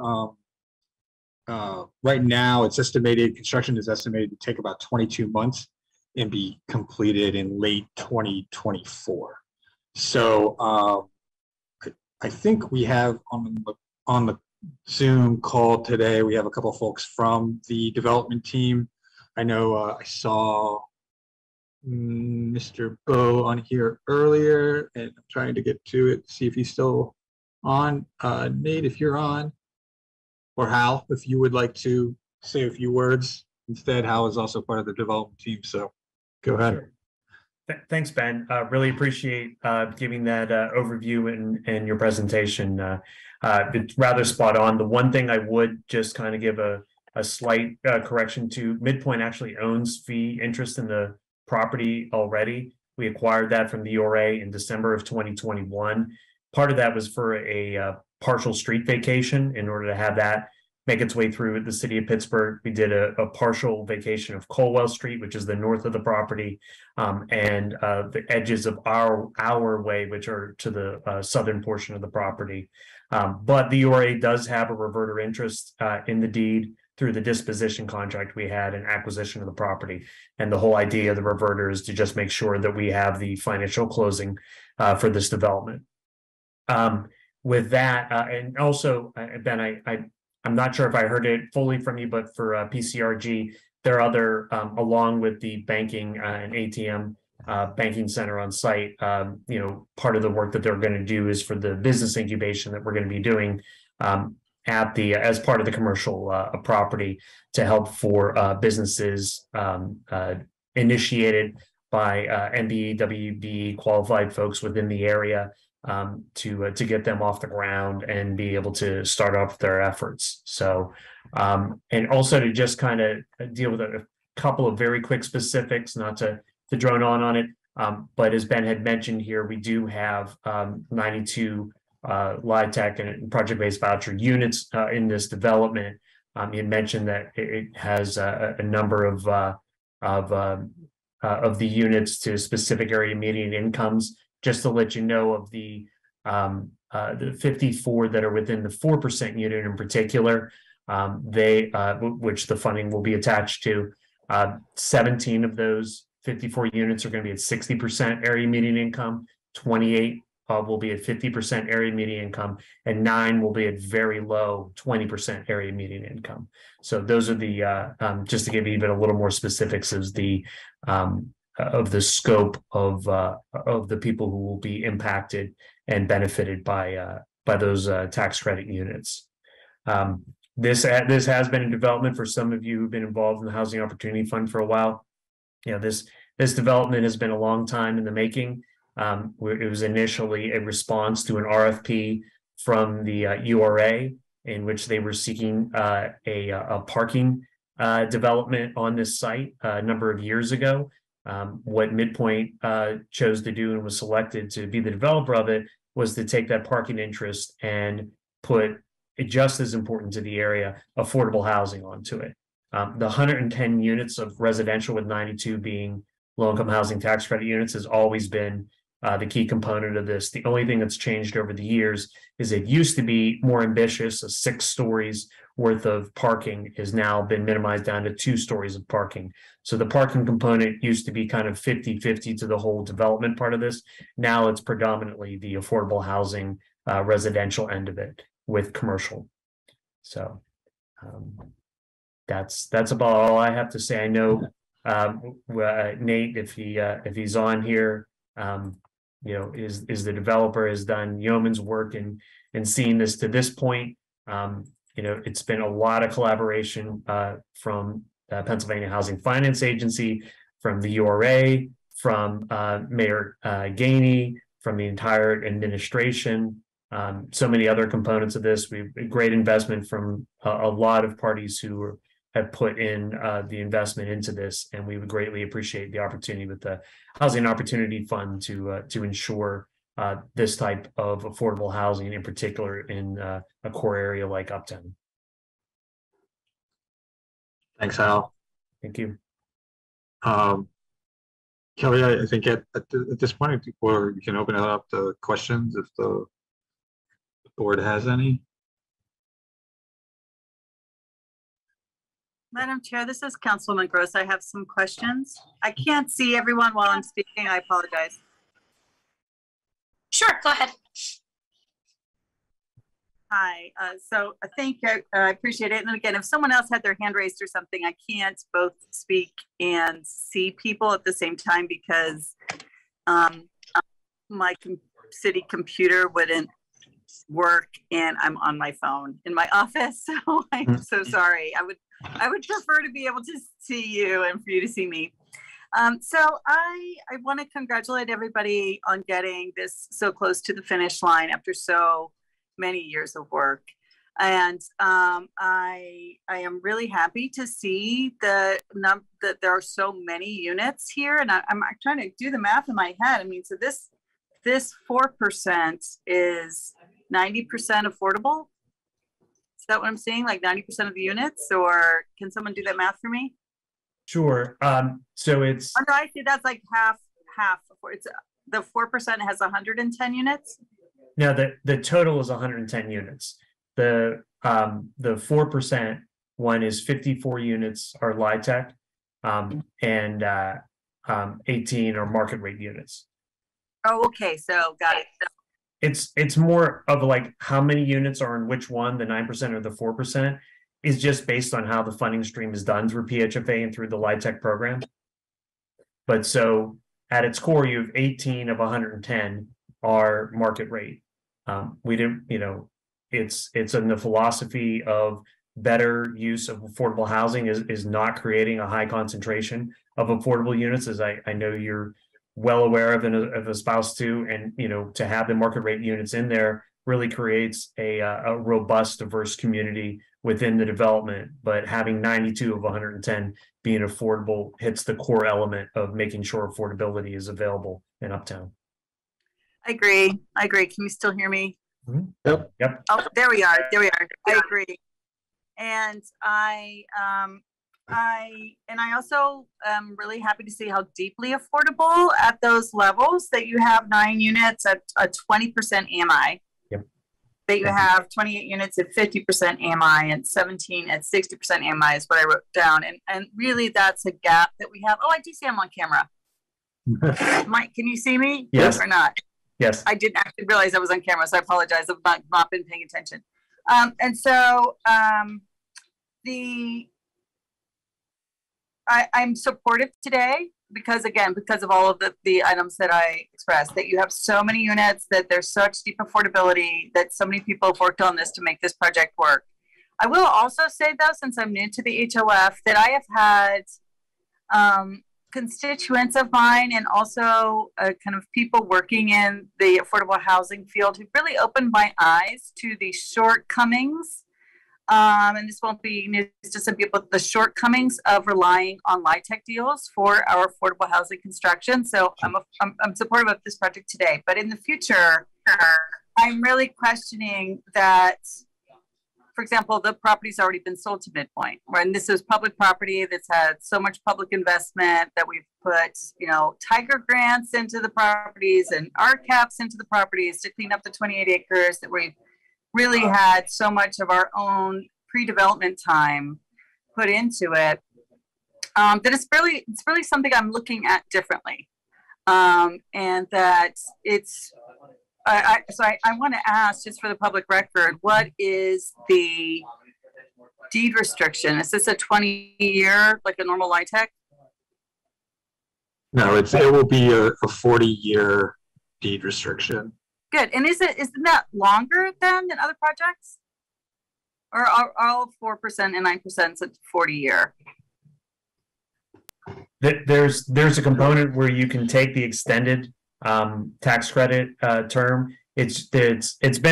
right now it's estimated, construction is estimated to take about 22 months and be completed in late 2024. So I think we have on the Zoom call today, we have a couple of folks from the development team. I know I saw Mr. Bowe on here earlier, and I'm trying to get to it, see if he's still on. Nate, if you're on, or Hal, if you would like to say a few words instead. Hal is also part of the development team, so go ahead. Sure. Thanks, Ben. Really appreciate giving that overview and your presentation. It's rather spot on. The one thing I would just kind of give a slight correction to, Midpoint actually owns fee interest in the property already. We acquired that from the URA in December of 2021. Part of that was for a partial street vacation. In order to have that make its way through the city of Pittsburgh, we did a partial vacation of Colwell Street, which is the north of the property, and the edges of our way, which are to the southern portion of the property. But the URA does have a reverter interest in the deed through the disposition contract we had and acquisition of the property. And the whole idea of the reverter is to just make sure that we have the financial closing for this development. With that, and also, Ben, I'm not sure if I heard it fully from you, but for PCRG, there are other, along with the banking and ATM banking center on site, you know, part of the work that they're going to do is for the business incubation that we're going to be doing at the as part of the commercial property to help for businesses initiated by MBE, WB qualified folks within the area, to get them off the ground and be able to start off their efforts. So, and also to just kind of deal with a couple of very quick specifics, not to drone on it. But as Ben had mentioned here, we do have 92 LIHTC and project-based voucher units in this development. You mentioned that it has a number of the units to specific area median incomes. Just to let you know of the 54 that are within the 4% unit in particular, which the funding will be attached to, 17 of those 54 units are going to be at 60% area median income, 28 will be at 50% area median income, and 9 will be at very low 20% area median income. So those are the, just to give you even a little more specifics of the scope of the people who will be impacted and benefited by those tax credit units. This has been in development for some of you who've been involved in the Housing Opportunity Fund for a while. You know, this development has been a long time in the making. It was initially a response to an RFP from the URA, in which they were seeking a parking development on this site a number of years ago. What Midpoint chose to do and was selected to be the developer of it was to take that parking interest and put, just as important to the area, affordable housing onto it. The 110 units of residential, with 92 being low-income housing tax credit units, has always been the key component of this. The only thing that's changed over the years is it used to be more ambitious. 6 stories worth of parking has now been minimized down to 2 stories of parking. So the parking component used to be kind of 50-50 to the whole development part of this. Now it's predominantly the affordable housing residential end of it with commercial. So that's about all I have to say. I know Nate, if he's on here, you know, is the developer, has done yeoman's work in seeing this to this point. You know, it's been a lot of collaboration from Pennsylvania Housing Finance Agency, from the URA, from Mayor Gainey, from the entire administration, so many other components of this. We've a great investment from a lot of parties who have put in the investment into this, and we would greatly appreciate the opportunity with the Housing Opportunity Fund to ensure this type of affordable housing, in particular in a core area like Uptown. Thanks, Al. Thank you. Kelly, I think at this point, I think we can open it up to questions if the board has any. Madam Chair, this is Councilwoman Gross. I have some questions. I can't see everyone while I'm speaking. I apologize. Sure, go ahead. Hi, so thank you. I appreciate it. And again, if someone else had their hand raised or something, I can't both speak and see people at the same time because my city computer wouldn't work and I'm on my phone in my office. So I'm so sorry. I would prefer to be able to see you and for you to see me. So I want to congratulate everybody on getting this so close to the finish line after so many years of work. And I am really happy to see that there are so many units here. And I'm trying to do the math in my head. I mean, so this 4% is 90% affordable. Is that what I'm saying? Like 90% of the units, or can someone do that math for me? Sure. So it's. Oh, no, I see that's like half. It's the 4% has 110 units. No, the total is 110 units. The 4% one is 54 units are LIHTC, and 18 are market rate units. Oh, okay. So got it. It's more of like how many units are in which one, the 9% or the 4%, is just based on how the funding stream is done through PHFA and through the LIHTC program. But so at its core, you have 18 of 110 are market rate. We didn't, you know, it's in the philosophy of better use of affordable housing is not creating a high concentration of affordable units, as I know you're well aware of and espoused to, and you know, to have the market rate units in there really creates a robust, diverse community within the development. But having 92 of 110 being affordable hits the core element of making sure affordability is available in Uptown. I agree. Can you still hear me? Mm-hmm. Yep. Oh, there we are. I agree. And I also am really happy to see how deeply affordable at those levels that you have 9 units at a 20% AMI. Yep. That you have 28 units at 50% AMI and 17 at 60% AMI is what I wrote down. And really that's a gap that we have. Oh, I do see I'm on camera. Mike, can you see me? Yes. Or not? Yes. I didn't actually realize I was on camera, so I apologize. I've not been paying attention. And so I'm supportive today because of all of the items that I expressed, that you have so many units, that there's such deep affordability, that so many people have worked on this to make this project work. I will also say though, since I'm new to the HOF, that I have had constituents of mine and also kind of people working in the affordable housing field who really opened my eyes to the shortcomings. And this won't be news to some people, the shortcomings of relying on LIHTC deals for our affordable housing construction. So I'm supportive of this project today, but in the future, I'm really questioning that. For example, the property's already been sold to Midpoint, and this is public property that's had so much public investment that we've put, you know, Tiger grants into the properties and RCAPs into the properties to clean up the 28 acres that we've really had so much of our own pre-development time put into it. That it's really something I'm looking at differently, and that it's. So I want to ask, just for the public record, what is the deed restriction? Is this a 20-year, like a normal LIHTC? No, it will be a 40-year deed restriction. Good. And isn't that longer than other projects? Or are all 4% and 9% a 40-year? There's a component where you can take the extended tax credit term. It's been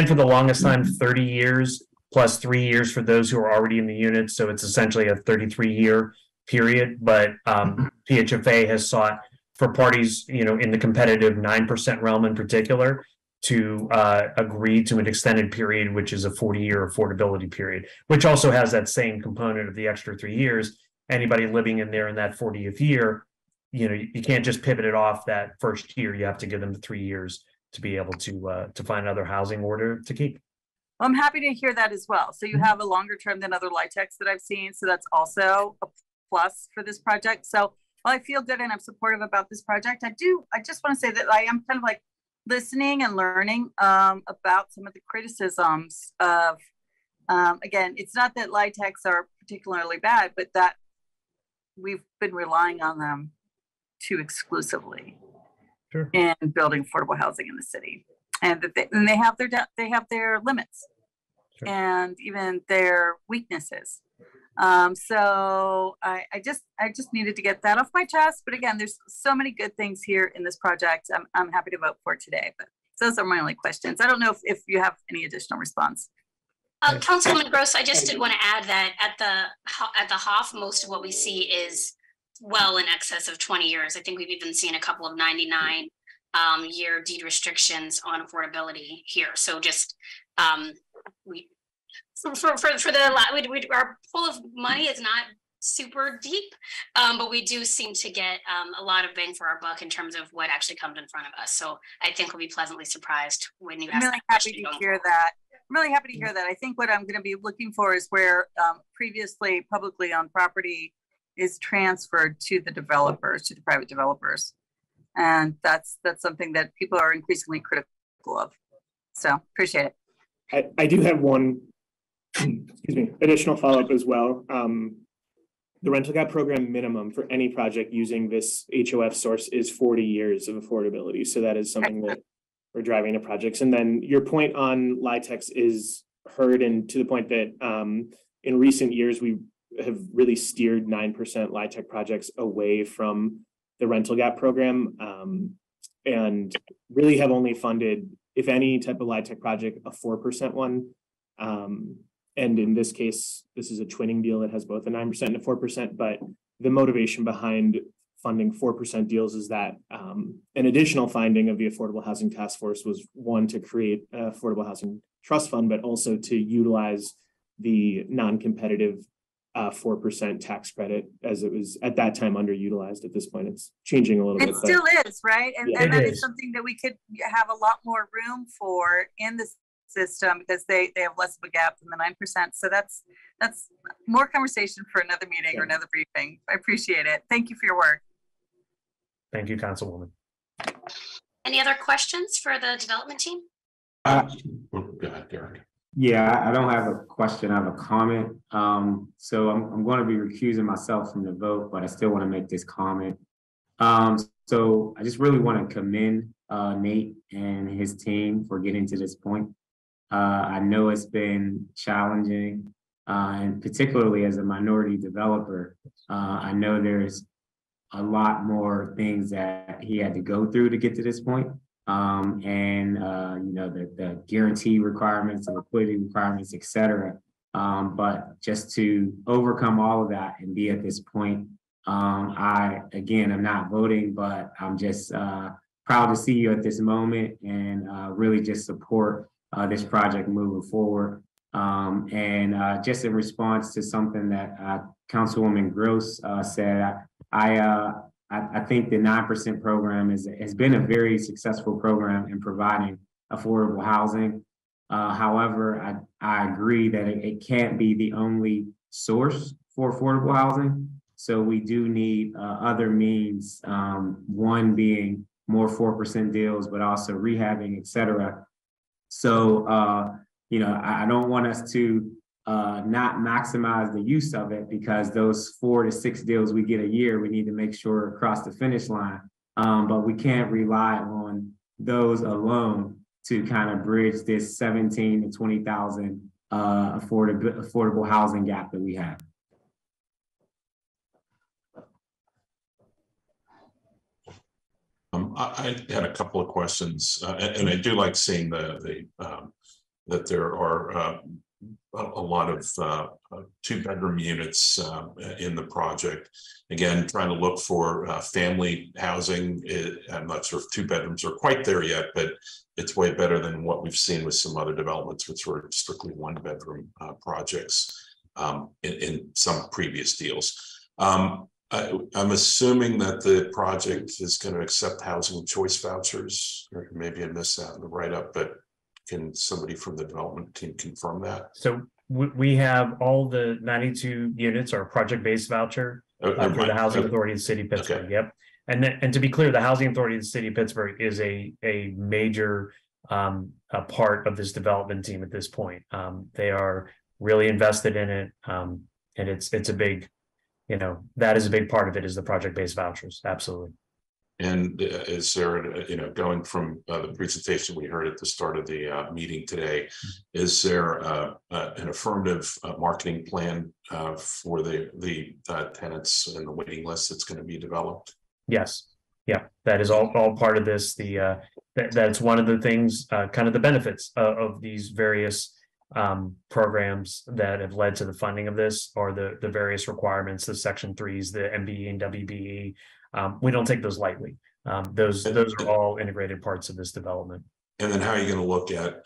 for the longest time 30 years plus 3 years for those who are already in the unit. So it's essentially a 33-year period. But PHFA has sought for parties, in the competitive 9% realm in particular, to agree to an extended period, which is a 40-year affordability period, which also has that same component of the extra 3 years. Anybody living in there in that 40th year, you can't just pivot it off that first year. You have to give them the 3 years to be able to find another housing order to keep. I'm happy to hear that as well. So you have a longer term than other LIHTCs that I've seen. So that's also a plus for this project. So while I feel good and I'm supportive about this project, I just want to say that I am kind of like listening and learning about some of the criticisms of, again, it's not that LIHTCs are particularly bad, but that we've been relying on them too exclusively in building affordable housing in the city, and that they have their limits and even their weaknesses. So I just needed to get that off my chest. But again, there's so many good things here in this project. I'm happy to vote for it today. But those are my only questions. I don't know if you have any additional response. Councilwoman Gross, I just did want to add that at the Hoff, most of what we see is well in excess of 20 years. I think we've even seen a couple of 99 year deed restrictions on affordability here. So just our pool of money is not super deep, but we do seem to get a lot of bang for our buck in terms of what actually comes in front of us. So I think we'll be pleasantly surprised when you ask that question. I'm really happy to hear that. I think what I'm going to be looking for is where previously publicly owned property is transferred to the developers, to the private developers. And that's something that people are increasingly critical of. So appreciate it. I do have one additional follow-up as well. The rental gap program minimum for any project using this HOF source is 40 years of affordability. So that is something that we're driving to projects. And then your point on LIHTCs is heard, and to the point that in recent years, we have really steered 9% LIHTC projects away from the rental gap program, and really have only funded, if any type of LIHTC project, a 4% one. And in this case, this is a twinning deal that has both a 9% and a 4%, but the motivation behind funding 4% deals is that an additional finding of the Affordable Housing Task Force was, one, to create an Affordable Housing Trust Fund, but also to utilize the non-competitive 4% tax credit, as it was at that time underutilized. At this point, it's changing a little bit. It still is, right? And, Yeah, and that is something that we could have a lot more room for in this system, because they have less of a gap than the 9%. So that's more conversation for another meeting or another briefing. I appreciate it. Thank you for your work. Thank you, Councilwoman. Any other questions for the development team? Go ahead, Derek. Yeah, I don't have a question, I have a comment. So I'm going to be recusing myself from the vote, but I still want to make this comment. So I just really want to commend Nate and his team for getting to this point. I know it's been challenging, and particularly as a minority developer, I know there's a lot more things that he had to go through to get to this point. The guarantee requirements, the liquidity requirements, et cetera. But just to overcome all of that and be at this point, I'm not voting, but I'm just proud to see you at this moment, and really just support this project moving forward. Just in response to something that Councilwoman Gross said, I think the 9% program has been a very successful program in providing affordable housing. However, I agree that it can't be the only source for affordable housing. So we do need other means, one being more 4% deals, but also rehabbing, et cetera. So, I don't want us to not maximize the use of it, because those 4 to 6 deals we get a year, we need to make sure across the finish line. But we can't rely on those alone to kind of bridge this 17 to 20,000 affordable housing gap that we have. I had a couple of questions, and I do like seeing that there are a lot of 2-bedroom units in the project. Again, trying to look for family housing. I'm not sure if 2 bedrooms are quite there yet, but it's way better than what we've seen with some other developments, which were strictly 1-bedroom projects in some previous deals. I'm assuming that the project is going to accept housing choice vouchers, or maybe I missed that in the write-up, but can somebody from the development team confirm that? So we have all the 92 units are project-based voucher for the Housing Authority of the City of Pittsburgh. Okay. Yep. And to be clear, the Housing Authority of the City of Pittsburgh is a major a part of this development team at this point. They are really invested in it, and it's a big, that is a big part of it, is the project-based vouchers. Absolutely. And is there, going from the presentation we heard at the start of the meeting today, is there an affirmative marketing plan for the tenants and the waiting list that's going to be developed? Yes. Yeah, that is all part of this. That's one of the things, kind of the benefits of these various programs that have led to the funding of this, or the various requirements, the Section 3s, the MBE and WBE. We don't take those lightly. Those are all integrated parts of this development. And then how are you going to look at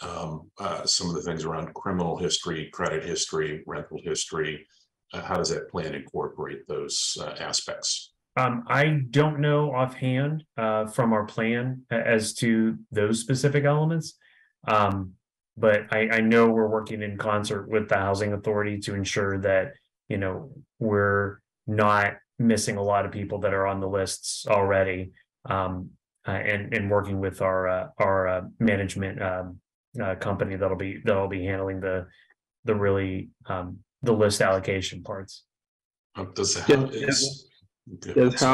some of the things around criminal history, credit history, rental history? How does that plan incorporate those aspects? I don't know offhand from our plan as to those specific elements. But I know we're working in concert with the Housing Authority to ensure that, we're not missing a lot of people that are on the lists already, and working with our management company that'll be handling the list allocation parts. Does Hal,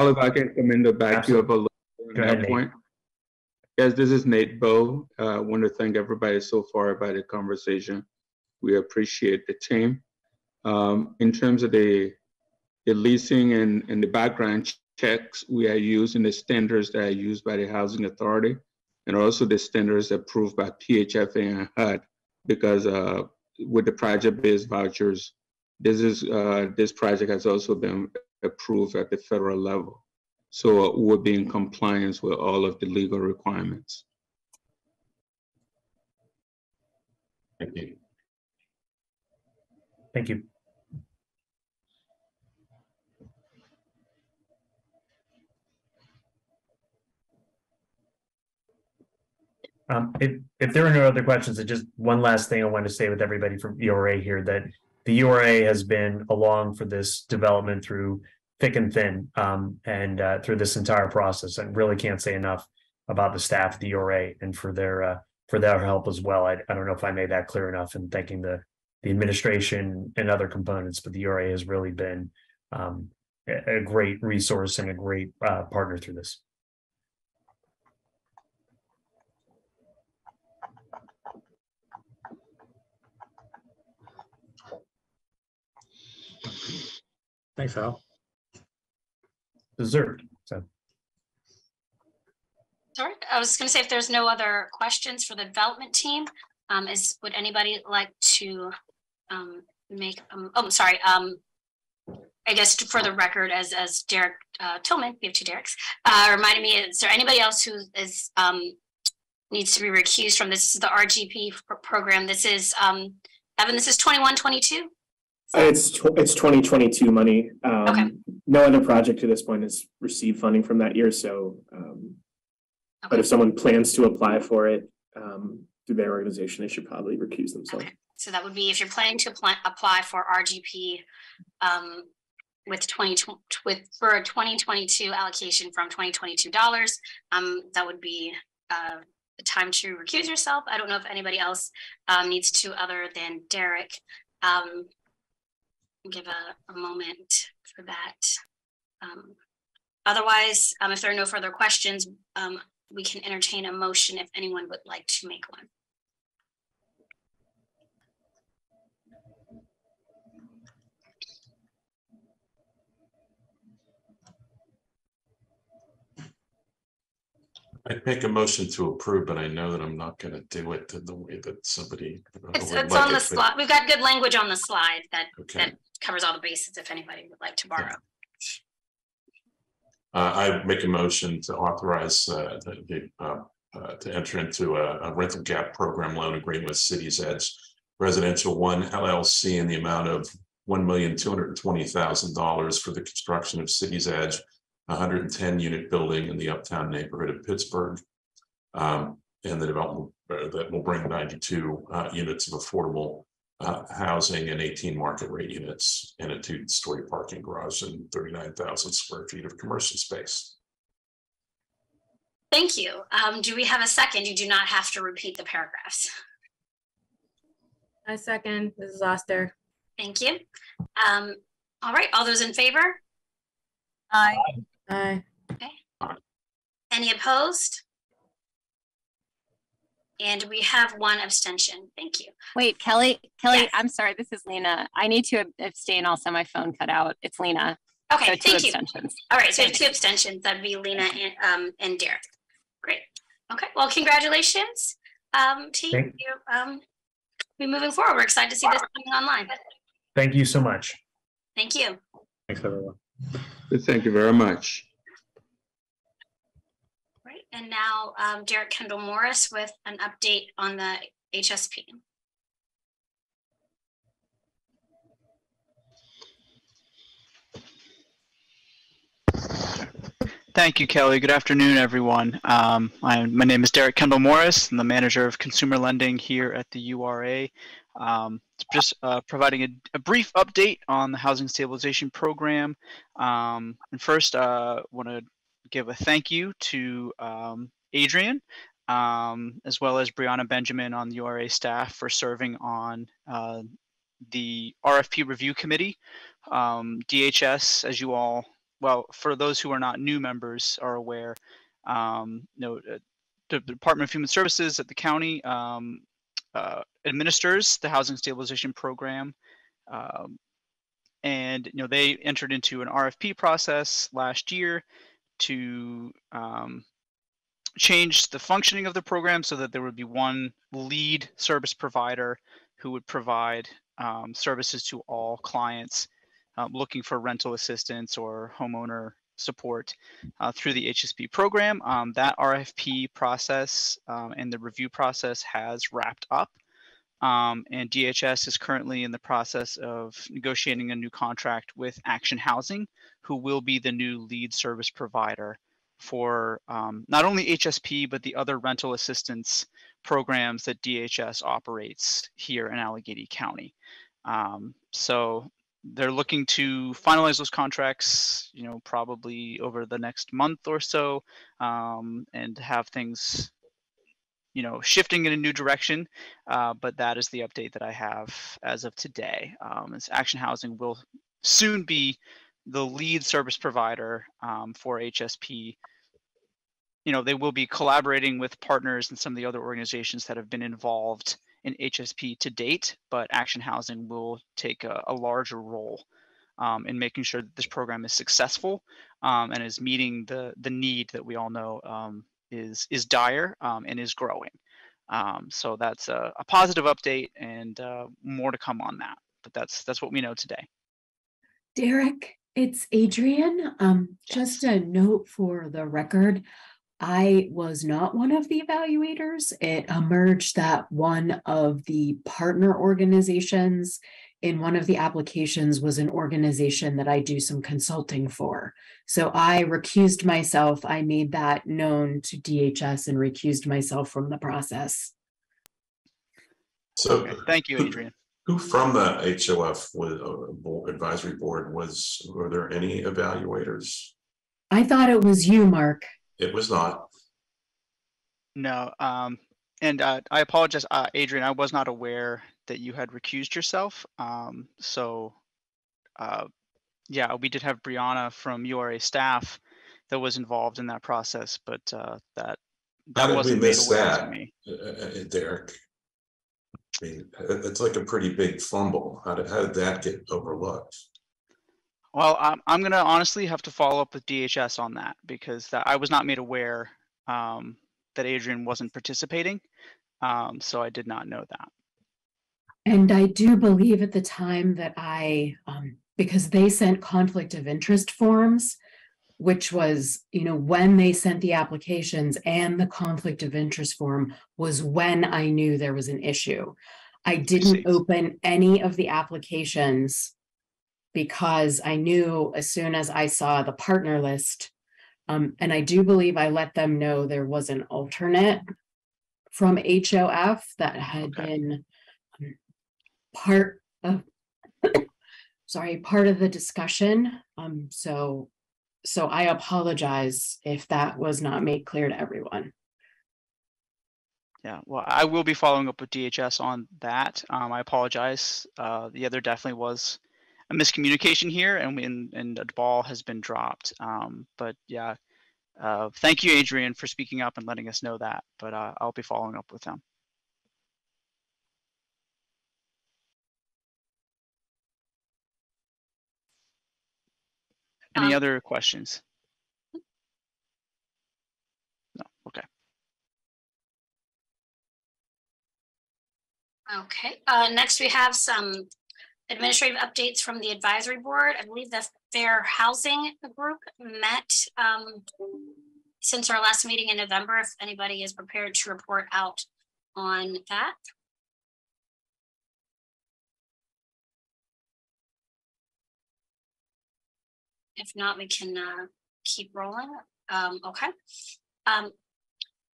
if I can come in to back you up a little on that point? Yes, this is Nate Bowe. I want to thank everybody so far about the conversation. We appreciate the team. In terms of the leasing and the background checks, we are using the standards that are used by the Housing Authority, and also the standards approved by PHFA and HUD, because with the project-based vouchers, this project has also been approved at the federal level. So we'll be in compliance with all of the legal requirements. Thank you. Thank you. If there are no other questions, just one last thing I want to say with everybody from URA here, that the URA has been along for this development through thick and thin, and through this entire process. I really can't say enough about the staff at the URA and for their help as well. I don't know if I made that clear enough in thanking the administration and other components, but the URA has really been a great resource and a great partner through this. Thanks, Hal. Deserved. So. Sorry, I was going to say, if there's no other questions for the development team, would anybody like to make? Sorry. I guess for the record, as Derek Tillman, we have 2 Dereks, reminded me, is there anybody else who is needs to be recused from this? This is the RGP program. This is Evan. This is 21-22. It's 2022 money. Okay. No other project to this point has received funding from that year. So, but if someone plans to apply for it through their organization, they should probably recuse themselves. Okay. So that would be, if you're planning to apply for RGP for a 2022 allocation from $2022, that would be the time to recuse yourself. I don't know if anybody else needs to, other than Derek. Give a moment for that. Otherwise, if there are no further questions, we can entertain a motion if anyone would like to make one. I'd make a motion to approve, but I know that I'm not going to do it in the way that somebody. It's on the slide. We've got good language on the slide that covers all the bases if anybody would like to borrow. I make a motion to authorize to enter into a rental gap program loan agreement with Cities Edge Residential One LLC in the amount of $1,220,000 for the construction of Cities Edge, 110 unit building in the uptown neighborhood of Pittsburgh. And the development that will bring 92 units of affordable housing and 18 market rate units and a 2-story parking garage and 39,000 square feet of commercial space. Thank you. Do we have a second? You do not have to repeat the paragraphs. I second. This is Oster. Thank you. All right, all those in favor? Aye. Aye. Okay. Any opposed? And we have one abstention. Thank you. Wait, Kelly, Yes. I'm sorry, this is Lena. I need to abstain also. My phone cut out. It's Lena. Okay, So thank you. abstentions. All right, so we have 2 abstentions. That'd be Lena and Derek. Great. Okay, well, congratulations, team. We're moving forward. We're excited to see this coming online. Thank you so much. Thank you. Thanks, everyone. Thank you very much. Right, and now Derek Kendall Morris with an update on the HSP. Thank you, Kelly. Good afternoon, everyone. My name is Derek Kendall Morris. I'm the manager of consumer lending here at the URA. Just providing a brief update on the Housing Stabilization Program. And first, want to give a thank you to Adrian, as well as Brianna Benjamin on the URA staff for serving on the RFP review committee. DHS, as you all, well, for those who are not new members are aware, the Department of Human Services at the county administers the Housing Stabilization Program. And they entered into an RFP process last year to change the functioning of the program so that there would be one lead service provider who would provide services to all clients looking for rental assistance or homeowner support through the HSP program. That RFP process and the review process has wrapped up. And DHS is currently in the process of negotiating a new contract with Action Housing, who will be the new lead service provider for not only HSP, but the other rental assistance programs that DHS operates here in Allegheny County. So they're looking to finalize those contracts, probably over the next month or so, and have things, shifting in a new direction. But that is the update that I have as of today. As Action Housing will soon be the lead service provider for HSP. They will be collaborating with partners and some of the other organizations that have been involved in HSP to date, but Action Housing will take a larger role in making sure that this program is successful and is meeting the need that we all know is dire and is growing. So that's a positive update, and more to come on that. But that's what we know today. Derek, it's Adrian. Just a note for the record. I was not one of the evaluators. It emerged that one of the partner organizations in one of the applications was an organization that I do some consulting for. So I recused myself. I made that known to DHS and recused myself from the process. So thank you, Adrian. Who from the HOF advisory board were there any evaluators? I thought it was you, Mark. It was not. No, and I apologize, Adrian. I was not aware that you had recused yourself. Yeah, we did have Brianna from URA staff that was involved in that process, but that wasn't made aware to me. Derek? I mean, it's like a pretty big fumble. How did that get overlooked? Well, I'm going to honestly have to follow up with DHS on that, because I was not made aware that Adrian wasn't participating. So I did not know that. And I do believe at the time that because they sent conflict of interest forms, which was, when they sent the applications, and the conflict of interest form was when I knew there was an issue. I didn't open any of the applications because I knew as soon as I saw the partner list, and I do believe I let them know there was an alternate from HOF that had been part of the discussion. So I apologize if that was not made clear to everyone. Yeah, well, I will be following up with DHS on that. I apologize. Yeah, there definitely was a miscommunication here, and a ball has been dropped. But yeah, thank you, Adrian, for speaking up and letting us know that. But I'll be following up with them. Any other questions? No. Okay. Okay. Next, we have some administrative updates from the advisory board. I believe the Fair Housing Group met since our last meeting in November. If anybody is prepared to report out on that. If not, we can keep rolling. Okay.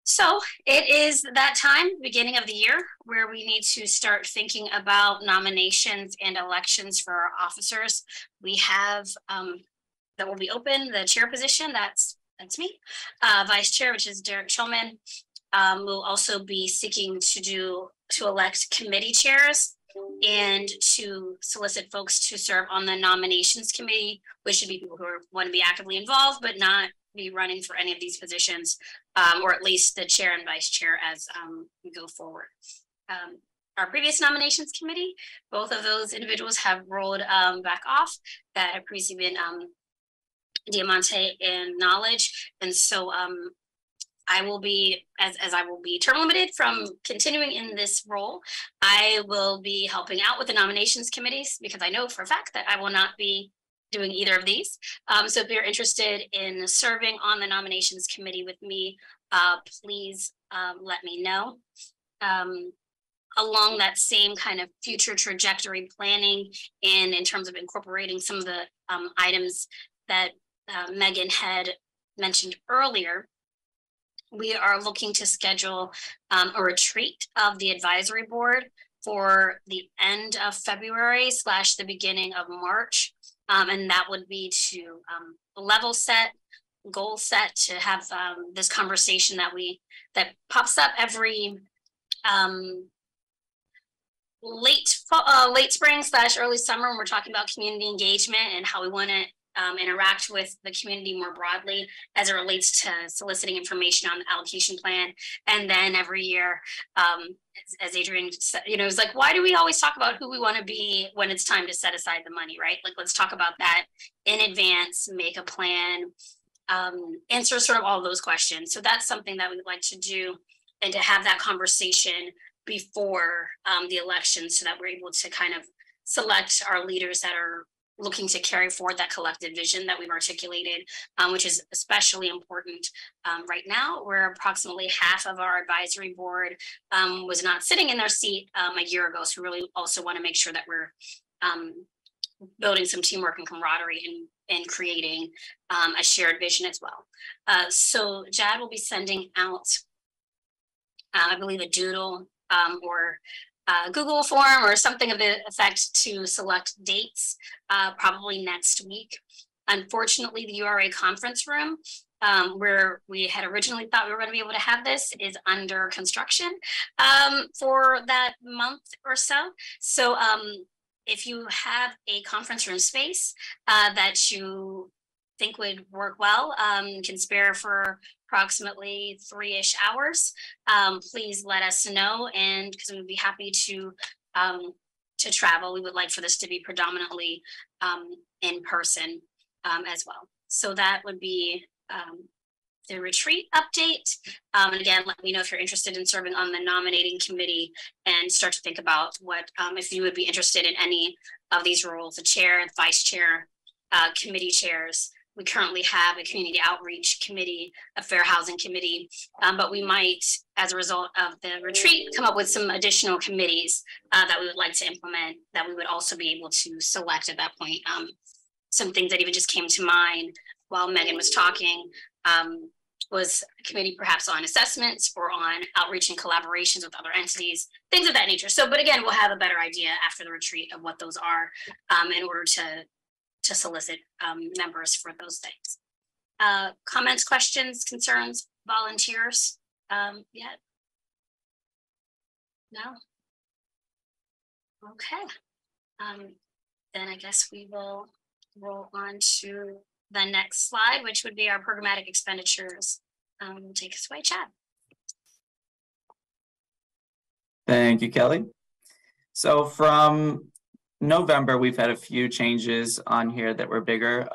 So it is that time, beginning of the year, where we need to start thinking about nominations and elections for our officers. We have that will be open, the chair position, that's me. Vice chair, which is Derek Schulman, will also be seeking to elect committee chairs and to solicit folks to serve on the nominations committee, which should be people who want to be actively involved, but not be running for any of these positions, or at least the chair and vice chair as we go forward. Our previous nominations committee, both of those individuals have rolled back off. That have previously been Diamante and Knowledge, and so I will be, as I will be term limited from continuing in this role, I will be helping out with the nominations committees, because I know for a fact that I will not be doing either of these. So if you're interested in serving on the nominations committee with me, please let me know. Along that same kind of future trajectory planning, and in terms of incorporating some of the items that Megan had mentioned earlier, we are looking to schedule a retreat of the advisory board for the end of February / the beginning of March. And that would be to level set, goal set, to have this conversation that pops up every late spring / early summer, when we're talking about community engagement and how we want to interact with the community more broadly as it relates to soliciting information on the allocation plan. And then every year, as Adrian said, it's like, why do we always talk about who we want to be when it's time to set aside the money, right? Like, let's talk about that in advance, make a plan, answer sort of all of those questions. So that's something that we'd like to do, and to have that conversation before the election, so that we're able to kind of select our leaders that are looking to carry forward that collective vision that we've articulated, which is especially important right now, where approximately half of our advisory board was not sitting in their seat a year ago. So we really also want to make sure that we're building some teamwork and camaraderie and creating a shared vision as well. So Jad will be sending out, I believe, a doodle or Google form or something of the effect to select dates, probably next week. Unfortunately, the URA conference room, where we had originally thought we were going to be able to have this, is under construction for that month or so. So if you have a conference room space that you think would work well, can spare for approximately 3-ish hours, please let us know, and because we would be happy to travel. We would like for this to be predominantly in person as well. So that would be the retreat update. And again, let me know if you're interested in serving on the nominating committee and start to think about what, if you would be interested in any of these roles, the chair, vice chair, committee chairs. We currently have a community outreach committee, a fair housing committee, but we might, as a result of the retreat, come up with some additional committees that we would like to implement that we would also be able to select at that point. Some things that even just came to mind while Megan was talking was a committee perhaps on assessments or on outreach and collaborations with other entities, things of that nature. So, but again, we'll have a better idea after the retreat of what those are in order to solicit members for those things. Comments, questions, concerns, volunteers yet? No? Okay. Then I guess we will roll on to the next slide, which would be our programmatic expenditures. Take us away, Chad. Thank you, Kelly. So from November, we've had a few changes on here that were bigger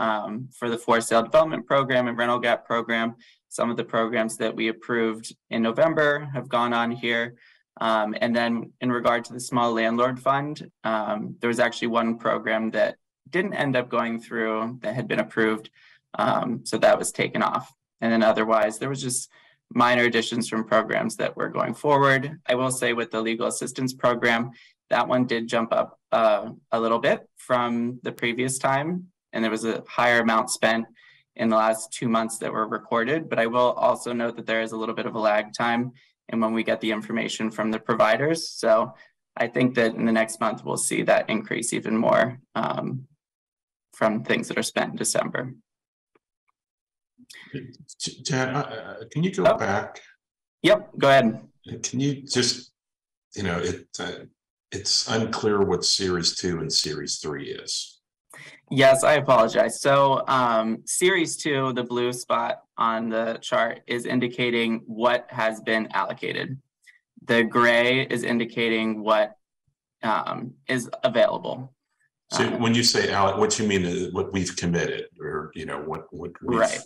for the for sale development program and rental gap program. Some of the programs that we approved in November have gone on here. And then in regard to the small landlord fund, there was actually one program that didn't end up going through that had been approved. So that was taken off. And then otherwise, there was just minor additions from programs that were going forward. I will say with the legal assistance program, that one did jump up a little bit from the previous time. And there was a higher amount spent in the last 2 months that were recorded. But I will also note that there is a little bit of a lag time and when we get the information from the providers. So I think that in the next month, we'll see that increase even more from things that are spent in December. Chad, can you go back? Yep, go ahead. Can you just, you know, it's unclear what Series 2 and Series 3 is. Yes, I apologize. So Series 2, the blue spot on the chart, is indicating what has been allocated. The gray is indicating what is available. So when you say what you mean is what we've committed, or you know what we've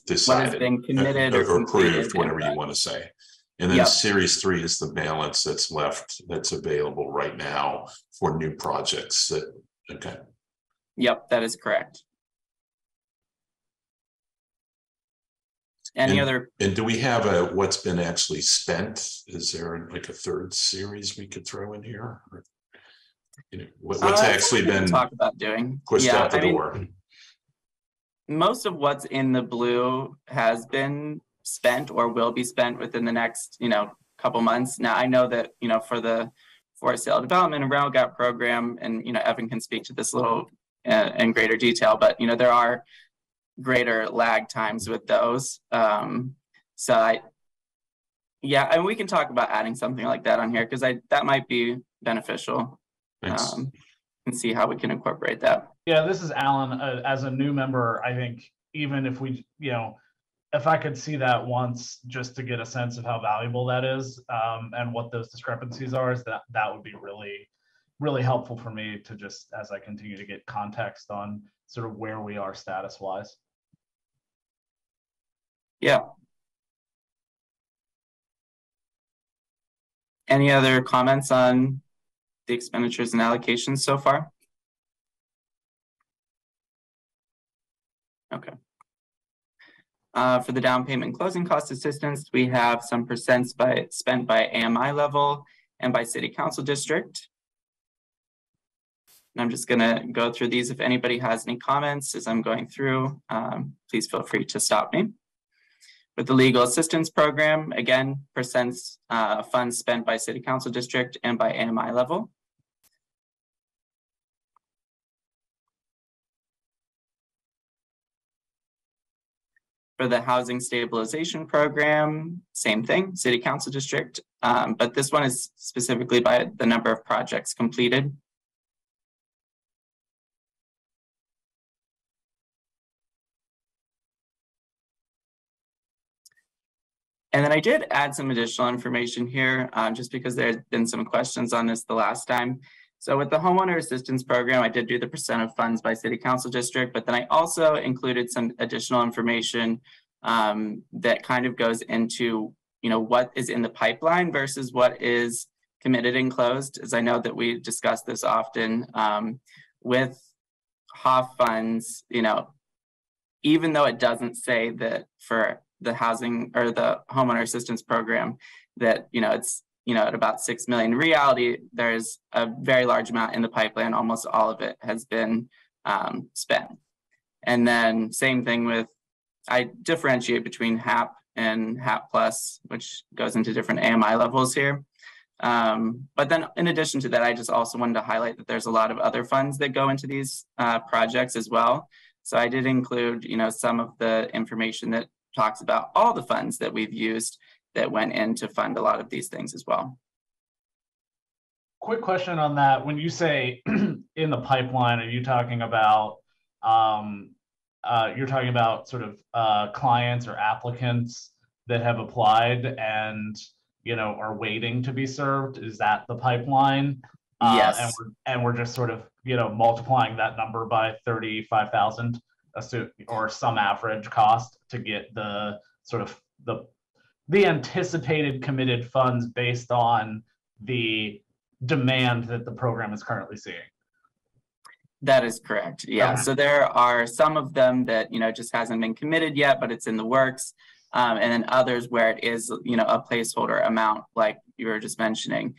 decided, what has been committed or approved, whatever you want to say. And then Yep. Series 3 is the balance that's left, that's available right now for new projects. Okay. Yep, that is correct. Any other? And do we have what's been actually spent? Is there like a third series we could throw in here? Or, you know, what's actually been talk about doing pushed out the door? Most of what's in the blue has been spent or will be spent within the next, couple months. Now I know that, for the for sale development and rental gap program, and Evan can speak to this a little in greater detail, but there are greater lag times with those. And we can talk about adding something like that on here because that might be beneficial. And see how we can incorporate that. Yeah, this is Alan. As a new member, I think even if we, if I could see that once just to get a sense of how valuable that is and what those discrepancies are, is that would be really, really helpful for me to just, as I continue to get context on sort of where we are status wise. Yeah. Any other comments on the expenditures and allocations so far? Okay. For the down payment closing cost assistance, we have some percents spent by AMI level and by city council district. And I'm just gonna go through these. If anybody has any comments as I'm going through, please feel free to stop me. With the legal assistance program, again, percents funds spent by city council district and by AMI level. For the housing stabilization program, same thing, city council district, but this one is specifically by the number of projects completed. And then I did add some additional information here just because there had been some questions on this the last time. So with the homeowner assistance program, I did do the percent of funds by city council district, but then I also included some additional information that kind of goes into, what is in the pipeline versus what is committed and closed. As I know that we discuss this often with HOF funds, even though it doesn't say that for the housing or the homeowner assistance program that, it's, at about 6 million. In reality, there's a very large amount in the pipeline. Almost all of it has been spent. And then same thing with, I differentiate between HAP and HAP Plus, which goes into different AMI levels here. But then in addition to that, I just also wanted to highlight that there's a lot of other funds that go into these projects as well. So I did include, some of the information that talks about all the funds that we've used that went in to fund a lot of these things as well. Quick question on that. When you say in the pipeline, are you talking about, sort of clients or applicants that have applied and, are waiting to be served? Is that the pipeline? Yes. And we're just sort of, multiplying that number by 35,000 or some average cost to get the sort of the anticipated committed funds based on the demand that the program is currently seeing. That is correct. Yeah. Okay. So there are some of them that, just hasn't been committed yet, but it's in the works. And then others where it is, a placeholder amount, like you were just mentioning,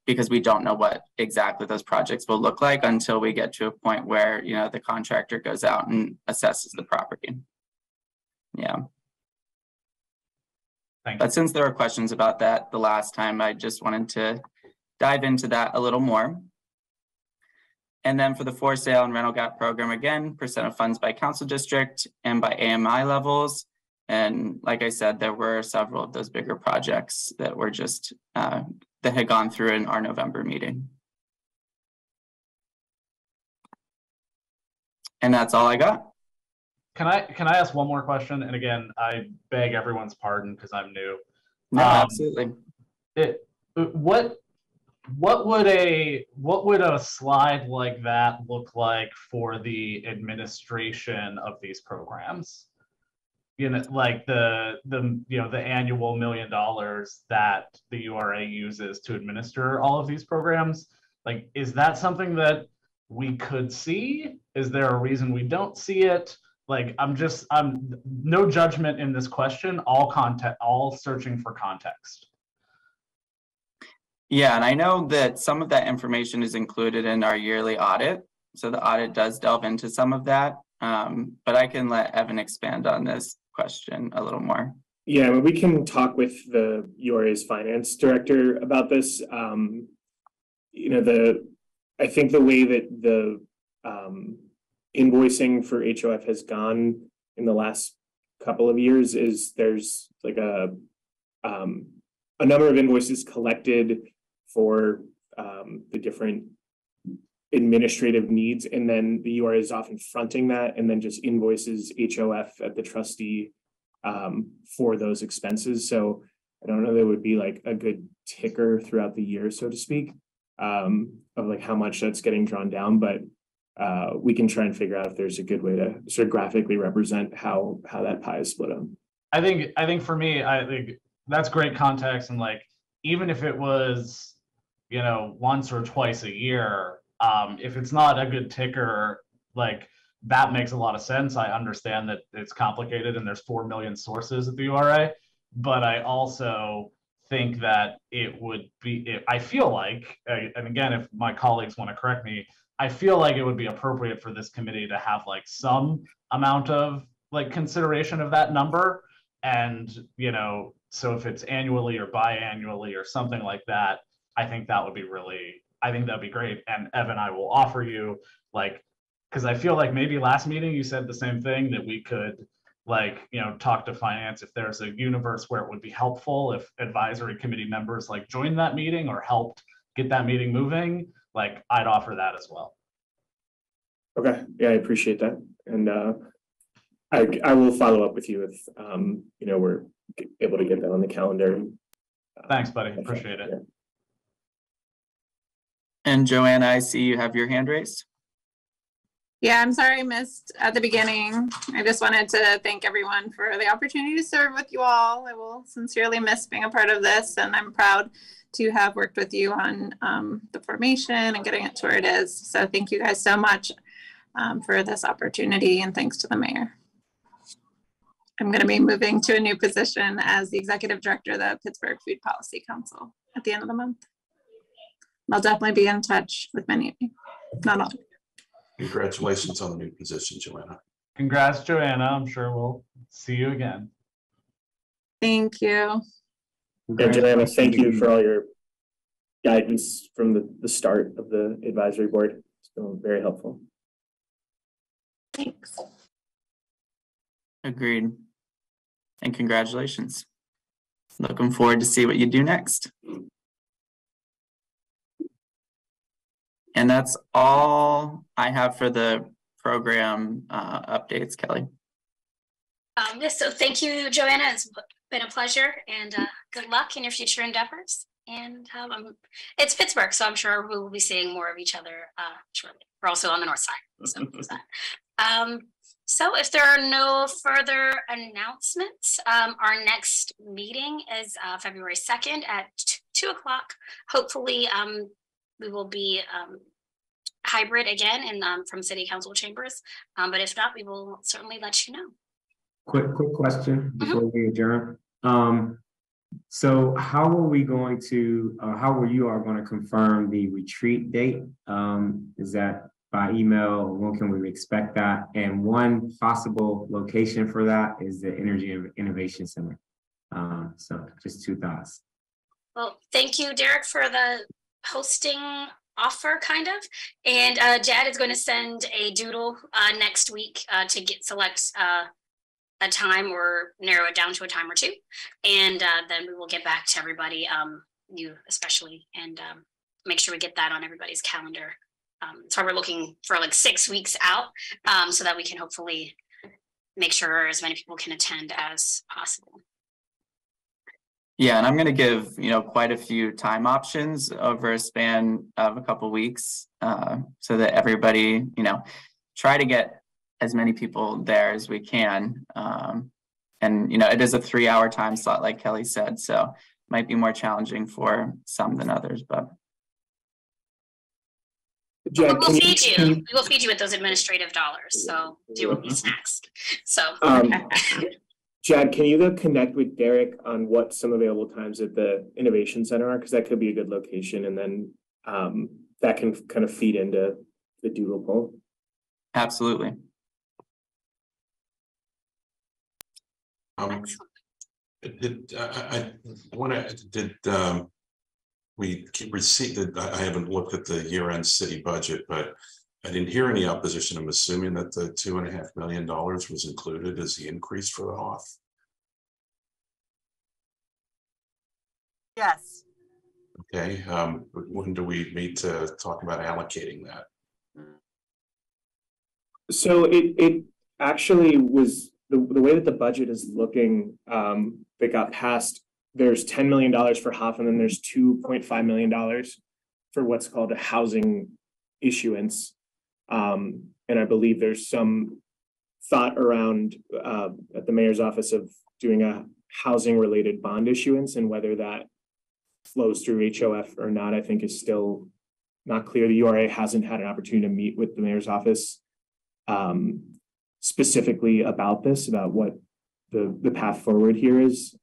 because we don't know what exactly those projects will look like until we get to a point where, the contractor goes out and assesses the property. Yeah. But since there were questions about that the last time, I just wanted to dive into that a little more. And then for the for sale and rental gap program, again, percent of funds by council district and by AMI levels. And like I said, there were several of those bigger projects that were just, that had gone through in our November meeting. And that's all I got. Can I ask one more question? And again, I beg everyone's pardon because I'm new. No, absolutely. What would a slide like that look like for the administration of these programs? Like the annual $1 million that the URA uses to administer all of these programs. Like, is that something that we could see? Is there a reason we don't see it? Like, I'm no judgment in this question, all searching for context. Yeah, and I know that some of that information is included in our yearly audit. So the audit does delve into some of that, but I can let Evan expand on this question a little more. Yeah, we can talk with the URA's finance director about this. I think the way that the invoicing for HOF has gone in the last couple of years is there's like a number of invoices collected for the different administrative needs, and then the URA is often fronting that and then just invoices HOF at the trustee for those expenses. So I don't know, there would be like a good ticker throughout the year, so to speak, of like how much that's getting drawn down, but we can try and figure out if there's a good way to sort of graphically represent how that pie is split up. I think for me, I think that's great context, and like even if it was, once or twice a year, if it's not a good ticker, like that makes a lot of sense. I understand that it's complicated and there's 4 million sources at the URA, but I also think that it would be, I feel like, and again, if my colleagues want to correct me, I feel like it would be appropriate for this committee to have like some amount of like consideration of that number. And, so if it's annually or biannually or something like that, I think that would be that'd be great. And Evan, I will offer you like, because I feel like maybe last meeting you said the same thing, that we could like, talk to finance if there's a universe where it would be helpful if advisory committee members like joined that meeting or helped get that meeting moving. Like, I'd offer that as well. Okay, yeah, I appreciate that. And I will follow up with you if, we're able to get that on the calendar. Thanks, buddy, appreciate it. Yeah. And Joanna, I see you have your hand raised. Yeah, I'm sorry I missed at the beginning. I just wanted to thank everyone for the opportunity to serve with you all. I will sincerely miss being a part of this, and I'm proud to have worked with you on the formation and getting it to where it is. So thank you guys so much for this opportunity, and thanks to the mayor. I'm going to be moving to a new position as the executive director of the Pittsburgh Food Policy Council at the end of the month. I'll definitely be in touch with many of you, not all. Congratulations on the new position, Joanna. Congrats, Joanna. I'm sure we'll see you again. Thank you. And Joanna, thank you for all your guidance from the start of the advisory board. It's been very helpful. Thanks. Agreed. And congratulations. Looking forward to see what you do next. And that's all I have for the program updates, Kelly. Yes, so thank you, Joanna. It's been a pleasure, and good luck in your future endeavors. And it's Pittsburgh, so I'm sure we will be seeing more of each other shortly. We're also on the north side. So if there are no further announcements, our next meeting is February 2nd at 2 o'clock. Hopefully, we will be hybrid again and from City Council chambers. But if not, we will certainly let you know. Quick question before we adjourn. So how are we going to, how are you all going to confirm the retreat date? Is that by email? When can we expect that? And one possible location for that is the Energy Innovation Center. So just two thoughts. Well, thank you, Derek, for the hosting offer, kind of. And Jad is going to send a doodle next week to select a time or narrow it down to a time or two. And then we will get back to everybody, you especially, and make sure we get that on everybody's calendar. So we're looking for like 6 weeks out so that we can hopefully make sure as many people can attend as possible. Yeah, and I'm going to give, quite a few time options over a span of a couple of weeks so that everybody, try to get as many people there as we can. And, it is a 3-hour time slot, like Kelly said, so might be more challenging for some than others, but. We'll feed you. We will feed you with those administrative dollars. So do will be snacks. So. Jad, can you connect with Derek on what some available times at the Innovation Center are? Because that could be a good location, and then that can kind of feed into the doodle poll. Absolutely. We received, I haven't looked at the year-end city budget, but I didn't hear any opposition. I'm assuming that the $2.5 million was included as the increase for the Hoff. Yes. Okay, when do we meet to talk about allocating that? So it actually was the way that the budget is looking, that got passed. There's $10 million for Hoff, and then there's $2.5 million for what's called a housing issuance. And I believe there's some thought around at the mayor's office of doing a housing related bond issuance, and whether that flows through HOF or not, I think is still not clear. The URA hasn't had an opportunity to meet with the mayor's office specifically about this, about what the path forward here is.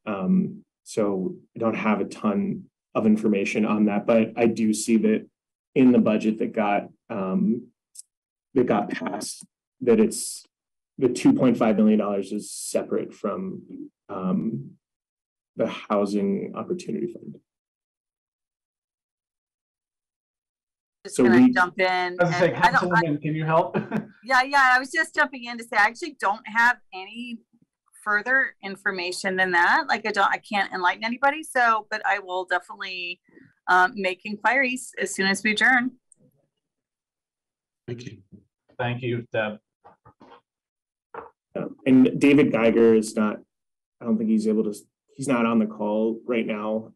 So I don't have a ton of information on that, but I do see that in the budget that got passed, that it's the $2.5 million is separate from the Housing Opportunity Fund. Just gonna jump in. Councilwoman, can you help? Yeah, I was just jumping in to say I actually don't have any further information than that. Like I can't enlighten anybody. So, but I will definitely make inquiries as soon as we adjourn. Thank you. Thank you, Deb. And David Geiger is not, I don't think he's able to, he's not on the call right now,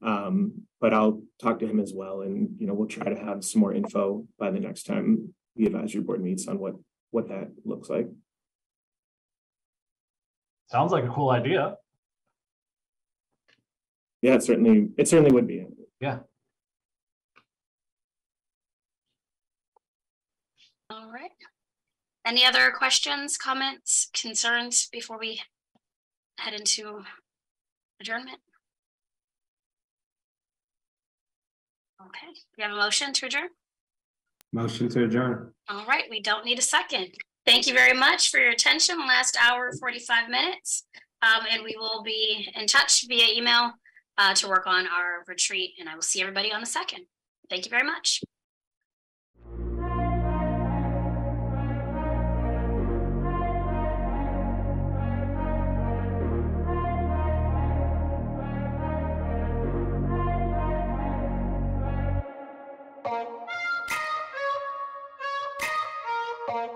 but I'll talk to him as well. And, we'll try to have some more info by the next time the advisory board meets on what what that looks like. Sounds like a cool idea. Yeah, it certainly would be. Yeah. All right. Any other questions, comments, concerns before we head into adjournment? Okay, we have a motion to adjourn. Motion to adjourn. All right, we don't need a second. Thank you very much for your attention. Last hour, 45 minutes. And we will be in touch via email to work on our retreat. And I will see everybody on the 2nd. Thank you very much. Bye.